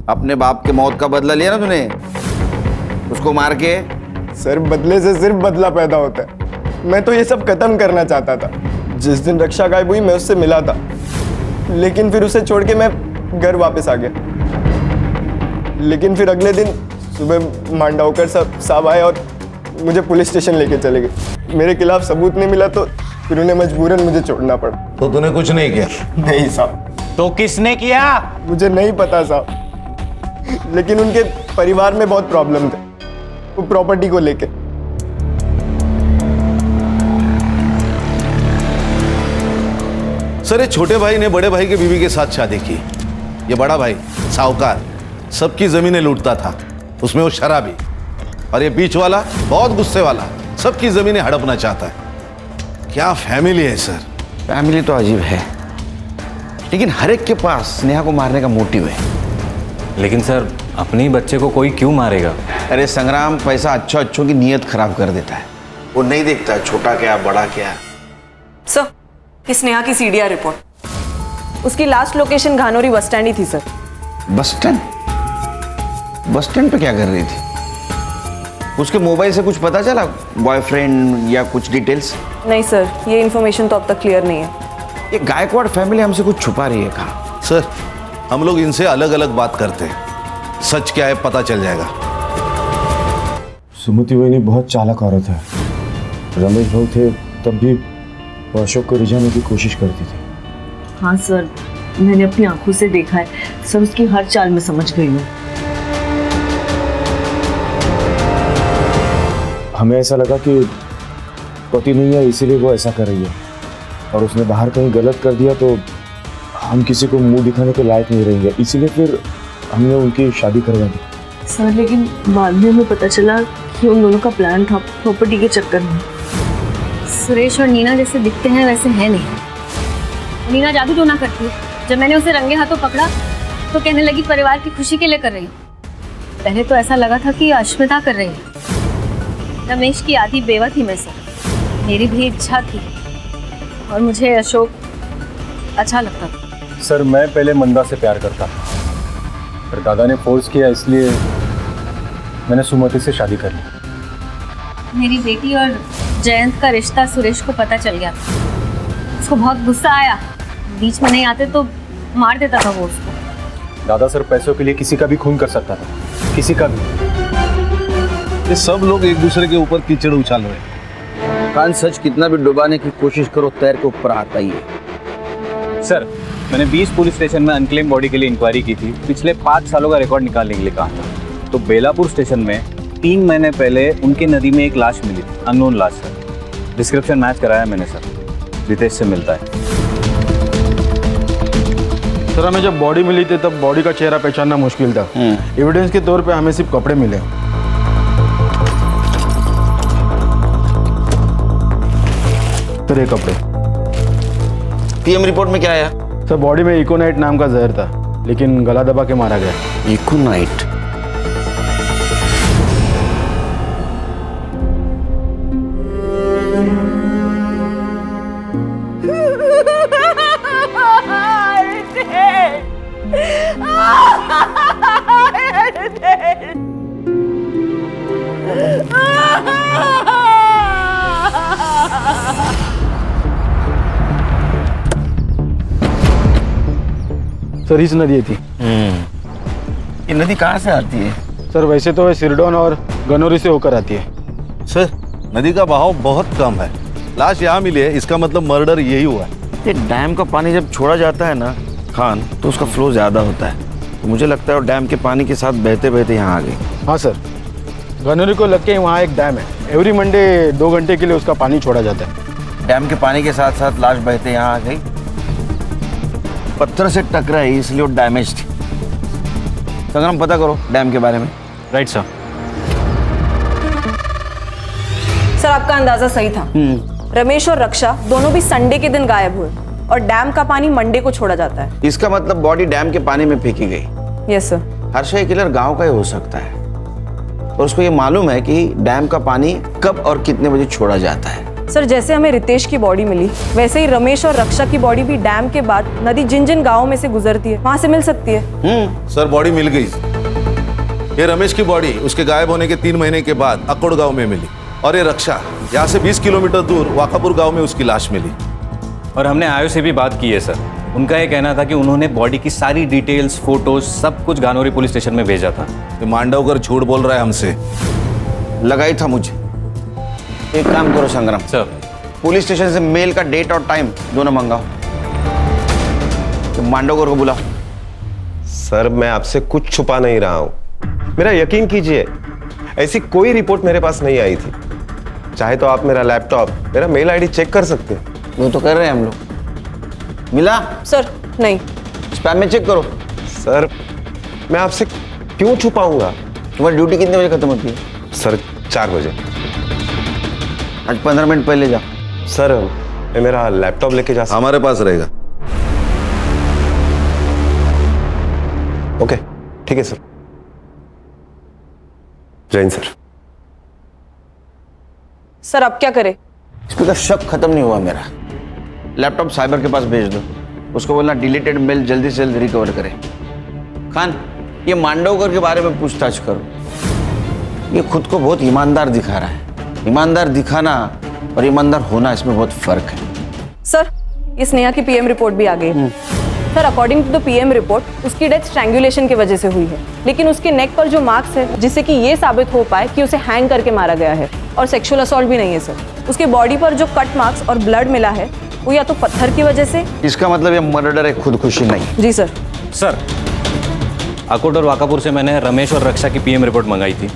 अपने बाप के मौत का बदला लिया ना तूने उसको मार के? सर बदले से सिर्फ बदला पैदा होता है, मैं तो ये सब खत्म करना चाहता था। जिस दिन रक्षा गायब हुई मैं उससे मिला था, लेकिन फिर उसे छोड़ के मैं घर वापस आ गया। लेकिन फिर अगले दिन सुबह मांडवकर साहब आए और मुझे पुलिस स्टेशन लेके चले गए। मेरे खिलाफ सबूत नहीं मिला तो फिर उन्हें मजबूरन मुझे छोड़ना पड़ा। तो तूने कुछ नहीं किया? नहीं साहब। तो किसने किया? मुझे नहीं पता साहब, लेकिन उनके परिवार में बहुत प्रॉब्लम थे, वो प्रॉपर्टी को लेके। सर, ये छोटे भाई ने बड़े भाई के बीवी के साथ शादी की। ये बड़ा भाई साहूकार सबकी जमीनें लूटता था, उसमें वो शराबी। और ये बीच वाला बहुत गुस्से वाला, सबकी जमीनें हड़पना चाहता है। क्या फैमिली है सर। फैमिली तो अजीब है, लेकिन हर एक के पास स्नेहा को मारने का मोटिव है। लेकिन सर, अपने ही बच्चे को कोई क्यों मारेगा? अरे संग्राम, पैसा अच्छों की नीयत खराब कर देता है। वो नहीं देखता छोटा क्या बड़ा क्या। सर, इस स्नेहा की सीडीआर रिपोर्ट, उसकी लास्ट लोकेशन घानोरी बस स्टैंड ही थी sir. Bus stand? Bus stand पे क्या कर रही थी? उसके मोबाइल से कुछ पता चला, बॉयफ्रेंड या कुछ डिटेल्स? नहीं सर, ये इन्फॉर्मेशन तो अब तक क्लियर नहीं है। ये गायकवाड़ फैमिली हमसे कुछ छुपा रही है। कहाँ? सर, हम लोग इनसे अलग अलग बात करते हैं, सच क्या है पता चल जाएगा। सुमति वही बहुत चालाक औरत है। रमेश भाई थे तब भी वो अशोक को रिझाने की कोशिश करती थी। हाँ सर, मैंने अपनी आंखों से देखा है सर, उसकी हर चाल में समझ गई हूँ। हमें ऐसा लगा कि पति नहीं है इसीलिए वो ऐसा कर रही है, और उसने बाहर कहीं गलत कर दिया तो हम किसी को मुंह दिखाने के लायक नहीं रहेंगे, इसीलिए फिर हमने उनकी शादी करवा दी। सर, लेकिन बाद में हमें पता चला कि उन दोनों का प्लान था प्रॉपर्टी के चक्कर में। सुरेश और नीना जैसे दिखते हैं वैसे है नहीं। नीना जादू टोना करती है। जब मैंने उसे रंगे हाथों पकड़ा तो कहने लगी परिवार की खुशी के लिए कर रही हूँ। पहले तो ऐसा लगा था कि अश्मिता कर रही है। रमेश की आधी बेवा थी मैं सर, मेरी भी इच्छा थी और मुझे अशोक अच्छा लगता था। सर, मैं पहले मंदा से प्यार करता था, पर दादा ने फोर्स किया इसलिए मैंने सुमति से शादी कर ली। मेरी बेटी और जयंत का रिश्ता सुरेश को पता चल गया था। उसको बहुत गुस्सा आया, बीच में नहीं आते तो मार देता था वो उसको। दादा सर पैसों के लिए किसी का भी खून कर सकता था, किसी का भी। ये सब लोग एक दूसरे के ऊपर कीचड़ उछाल रहे हैं। कान सच कितना भी डुबाने की कोशिश करो, तैर के ऊपर आता ही है। सर, मैंने 20 पुलिस स्टेशन में अनक्लेम बॉडी के लिए इंक्वायरी की थी। पिछले 5 सालों का रिकॉर्ड निकालने के लिए कहा था। तो बेलापुर स्टेशन में 3 महीने पहले उनकी नदी में एक लाश मिली थी, अननोन लाश सर। डिस्क्रिप्शन मैच कराया मैंने सर, रितेश से मिलता है। सर, हमें जब बॉडी मिली थी तब बॉडी का चेहरा पहचानना मुश्किल था। एविडेंस के तौर पे हमें सिर्फ कपड़े मिले। सर, ये कपड़े। पीएम रिपोर्ट में क्या आया? सर, बॉडी में इकोनाइट नाम का जहर था, लेकिन गला दबा के मारा गया। इकोनाइट? सर, इस नदी थी। ये नदी कहाँ से आती है? सर, वैसे तो ये सिरडोन और गनौरी से होकर आती है। सर, नदी का बहाव बहुत कम है। लाश यहाँ मिली है, इसका मतलब मर्डर यही हुआ है। ये डैम का पानी जब छोड़ा जाता है ना खान, तो उसका फ्लो ज़्यादा होता है। तो मुझे लगता है वो डैम के पानी के साथ बहते बहते यहाँ आ गए। हाँ सर, गनौरी को लग के वहाँ एक डैम है। एवरी मंडे 2 घंटे के लिए उसका पानी छोड़ा जाता है। डैम के पानी के साथ साथ लाश बहते यहाँ आ गई। पत्थर से टकराई इसलिए वो डैमेज थी। संग्राम, पता करो डैम के बारे में। Right sir. सर, आपका अंदाजा सही था। रमेश और रक्षा दोनों भी संडे के दिन गायब हुए और डैम का पानी मंडे को छोड़ा जाता है। इसका मतलब बॉडी डैम के पानी में फेंकी गई। Yes sir. हर्षा किलर गांव का ही हो सकता है और उसको ये मालूम है कि डैम का पानी कब और कितने बजे छोड़ा जाता है। सर, जैसे हमें रितेश की बॉडी मिली वैसे ही रमेश और रक्षा की बॉडी भी डैम के बाद नदी जिन जिन गाँवों में से गुजरती है वहां से मिल सकती है। सर, बॉडी मिल गई। ये रमेश की बॉडी उसके गायब होने के 3 महीने के बाद अकोड़ गांव में मिली और ये रक्षा यहाँ से 20 किलोमीटर दूर वाकापुर गांव में उसकी लाश मिली। और हमने आयो से भी बात की है सर। उनका ये कहना था कि उन्होंने बॉडी की सारी डिटेल्स, फोटोज सब कुछ गानोरी पुलिस स्टेशन में भेजा था। ये मांडवकर झूठ बोल रहा है हमसे। लगा ही था मुझे। एक काम करो संग्राम सर, पुलिस स्टेशन से मेल का डेट और टाइम दोनों मंगाओ, तो मांडवकर को बुलाओ। सर मैं आपसे कुछ छुपा नहीं रहा हूं, मेरा यकीन कीजिए, ऐसी कोई रिपोर्ट मेरे पास नहीं आई थी। चाहे तो आप मेरा लैपटॉप, मेरा मेल आईडी चेक कर सकते हैं। वो तो कर रहे हैं हम लोग। मिला? सर नहीं। स्पैम में चेक करो। सर मैं आपसे क्यों छुपाऊंगा? तुम्हारी ड्यूटी कितने बजे खत्म होती है? सर 4 बजे। आज 15 मिनट पहले जा। सर मैं मेरा लैपटॉप लेके जा सकता? हमारे पास रहेगा। ओके ठीक है सर। जय हिंद सर। सर अब क्या करें? इस पर शक खत्म नहीं हुआ मेरा। लैपटॉप साइबर के पास भेज दो, उसको बोलना डिलीटेड मेल जल्दी से जल्दी रिकवर करे। खान, ये मांडवकर के बारे में पूछताछ करो। ये खुद को बहुत ईमानदार दिखा रहा है। ईमानदार दिखाना और ईमानदार होना, इसमें बहुत फर्क है। सर ये स्नेहा की पीएम रिपोर्ट भी आ गई है। Sir according to the PM report उसकी डेथ स्ट्रैंगुलेशन की वजह से हुई है, लेकिन उसके नेक पर जो मार्क्स है जिससे कि ये साबित हो पाए कि उसे हैंग करके मारा गया है, और सेक्सुअल असॉल्ट भी नहीं है सर। उसके बॉडी पर जो कट मार्क्स और ब्लड मिला है वो या तो पत्थर की वजह से। इसका मतलब ये मर्डर है, खुदकुशी नहीं। जी सर। सर अकोट और वाकापुर से मैंने रमेश और रक्षा की पीएम रिपोर्ट मंगाई थी।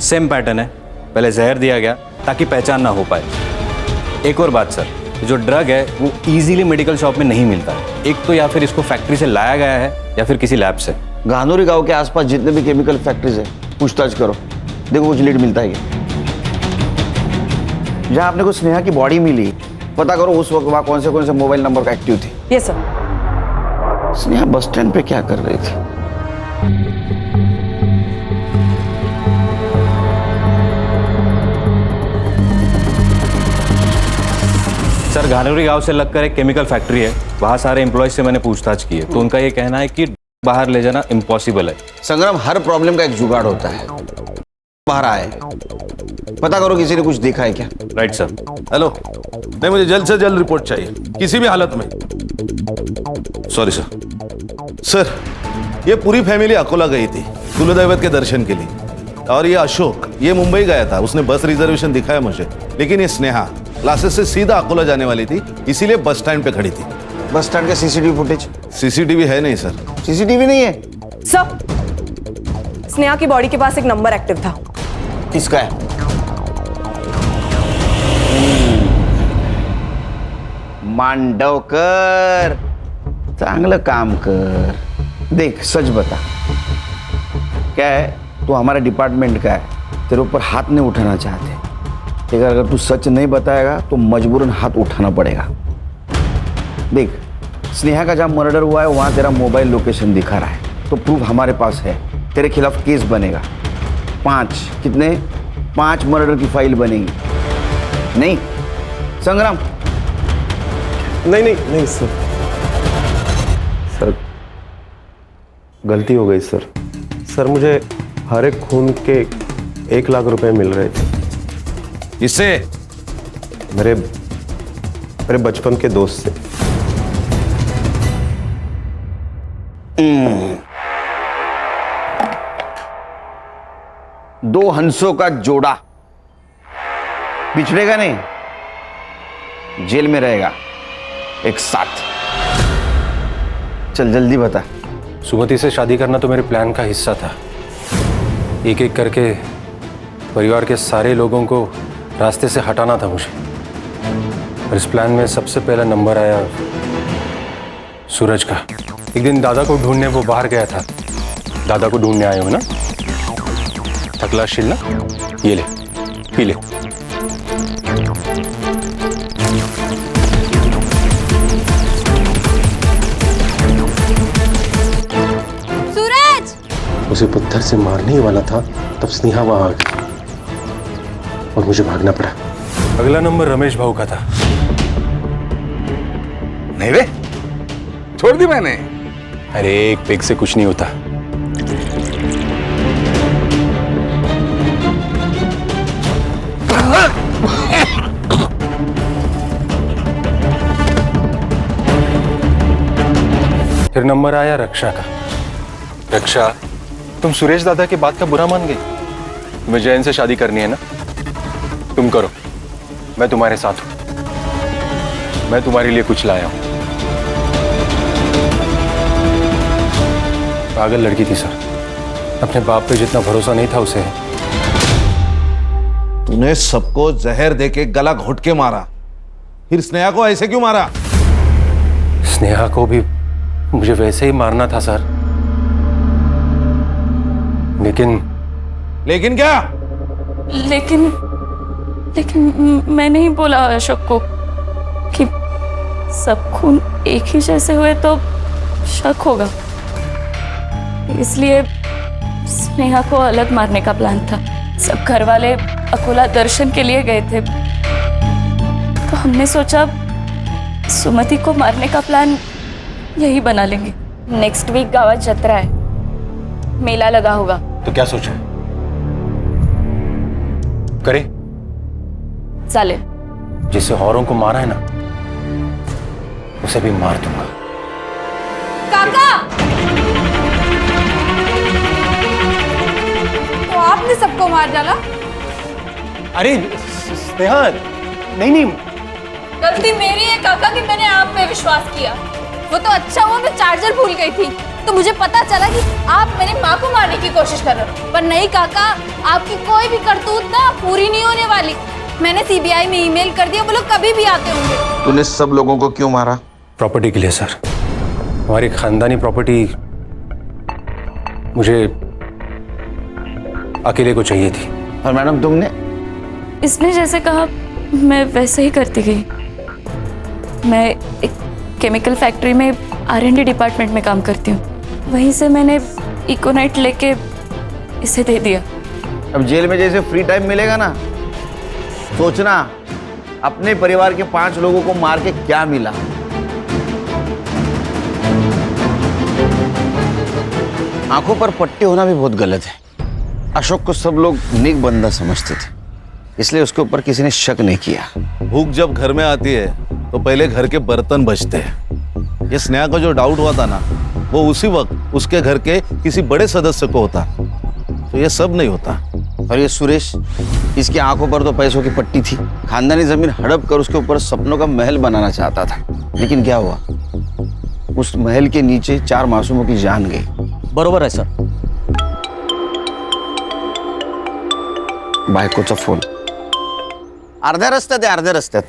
सेम पैटर्न है, पहले जहर दिया गया ताकि पहचान ना हो पाए। एक और बात सर, जो ड्रग है वो इजीली मेडिकल शॉप में नहीं मिलता है। एक तो या फिर इसको फैक्ट्री से लाया गया है या फिर किसी लैब से। गानोरी गांव के आसपास जितने भी केमिकल फैक्ट्रीज है पूछताछ करो, देखो कुछ लीड मिलता है क्या। जहाँ आपने को स्नेहा की बॉडी मिली, पता करो उस वक्त वहाँ कौन से मोबाइल नंबर का एक्टिव थे। Yes sir. Sneha bus stand पे क्या कर रही थी? सर गानोरी गांव से लगकर एक केमिकल फैक्ट्री है, वहाँ सारे एम्प्लॉयज से मैंने पूछताछ की है, तो उनका ये कहना है कि बाहर ले जाना इम्पॉसिबल है। संग्राम, हर प्रॉब्लम का एक जुगाड़ होता है। बाहर आए, पता करो किसी ने कुछ देखा है क्या। Right sir. हेलो, नहीं मुझे जल्द से जल्द रिपोर्ट चाहिए, किसी भी हालत में। Sorry sir. सर ये पूरी फैमिली अकोला गई थी कुलदैवत के दर्शन के लिए, और ये अशोक ये मुंबई गया था। उसने बस रिजर्वेशन दिखाया मुझे, लेकिन ये स्नेहा क्लासेस से सीधा अकोला जाने वाली थी, इसीलिए बस स्टैंड पे खड़ी थी। बस स्टैंड का सीसीटीवी फुटेज? सीसीटीवी है नहीं सर। सीसीटीवी नहीं है सर। स्नेहा की बॉडी के पास एक नंबर एक्टिव था। किसका है? मांडवकर, चांगलं काम कर। देख सच बता, क्या है, तू हमारे डिपार्टमेंट का है, तेरे ऊपर हाथ नहीं उठाना चाहते, लेकिन अगर तू सच नहीं बताएगा तो मजबूरन हाथ उठाना पड़ेगा। देख, स्नेहा का जहाँ मर्डर हुआ है वहाँ तेरा मोबाइल लोकेशन दिखा रहा है, तो प्रूफ हमारे पास है, तेरे खिलाफ केस बनेगा। 5 मर्डर की फाइल बनेगी। नहीं संग्राम? नहीं सर। सर गलती हो गई सर। सर मुझे हर एक खून के 1 लाख रुपए मिल रहे थे। इससे मेरे बचपन के दोस्त से। दो हंसों का जोड़ा बिछड़ेगा नहीं, जेल में रहेगा एक साथ। चल जल्दी बता। सुमति से शादी करना तो मेरे प्लान का हिस्सा था। एक एक करके परिवार के सारे लोगों को रास्ते से हटाना था मुझे, और इस प्लान में सबसे पहला नंबर आया सूरज का। एक दिन दादा को ढूंढने वो बाहर गया था। दादा को ढूंढने आए हो ना? थकला शिलना, ये ले पी ले। सूरज! उसे पत्थर से मारने ही वाला था तब स्नेहा वहां आ गई और मुझे भागना पड़ा। अगला नंबर रमेश भाऊ का था। नहीं रे, छोड़ दी मैंने। अरे एक पेग से कुछ नहीं होता। फिर नंबर आया रक्षा का। रक्षा, तुम सुरेश दादा की बात का बुरा मान गई? तुम्हें जैन से शादी करनी है ना? तुम करो, मैं तुम्हारे साथ हूं। मैं तुम्हारे लिए कुछ लाया हूं। पागल लड़की थी सर, अपने बाप पे जितना भरोसा नहीं था उसे। तूने सबको जहर देके गला घोट के मारा, फिर स्नेहा को ऐसे क्यों मारा? स्नेहा को भी मुझे वैसे ही मारना था सर, लेकिन क्या? लेकिन मैं नहीं बोला अशोक को कि सब खून एक ही जैसे हुए तो शक होगा, इसलिए स्नेहा को अलग मारने का प्लान था। सब घर वाले अकोला दर्शन के लिए गए थे, तो हमने सोचा सुमति को मारने का प्लान यही बना लेंगे। नेक्स्ट वीक गावात जत्रा है, मेला लगा होगा। तो क्या सोचा करे? चालेल। जिसे औरों को मारा है ना, उसे भी मार दूंगा। काका, तो आपने सबको मार डाला? अरे स्नेहा, नहीं। गलती मेरी है काका कि मैंने आप पे विश्वास किया। वो तो अच्छा हुआ मैं चार्जर भूल गई थी, तो मुझे पता चला कि आप मेरी माँ को मारने की कोशिश कर रहे हो। पर नहीं काका, आपकी कोई भी करतूत ना पूरी नहीं होने वाली। मैंने सीबीआई में ईमेल कर दिया, वो लोग कभी भी आते होंगे। तूने सब लोगों को क्यों मारा? प्रॉपर्टी के लिए सर। हमारी खानदानी प्रॉपर्टी मुझे अकेले को चाहिए थी। और मैडम तुमने? इसने जैसे कहा मैं वैसे ही करती गई। मैं एक केमिकल फैक्ट्री में R&D डिपार्टमेंट में काम करती हूँ, वहीं से मैंने इकोनाइट लेके इसे दे दिया। अब जेल में जैसे फ्री टाइम मिलेगा ना, सोचना अपने परिवार के 5 लोगों को मार के क्या मिला। आंखों पर पट्टे होना भी बहुत गलत है। अशोक को सब लोग नेक बंदा समझते थे, इसलिए उसके ऊपर किसी ने शक नहीं किया। भूख जब घर में आती है तो पहले घर के बर्तन बचते हैं। ये स्नेहा को जो डाउट हुआ था ना, वो उसी वक्त उसके घर के किसी बड़े सदस्य को होता, तो ये सब नहीं होता। और ये सुरेश, इसकी आंखों पर तो पैसों की पट्टी थी। खानदानी जमीन हड़प कर उसके ऊपर सपनों का महल बनाना चाहता था, लेकिन क्या हुआ? उस महल के नीचे 4 मासूमों की जान गई। बरोबर आहे सर। बायकोचा फोन अर्ध्या रस्त्यात आहे, अर्ध्या रस्त्यात।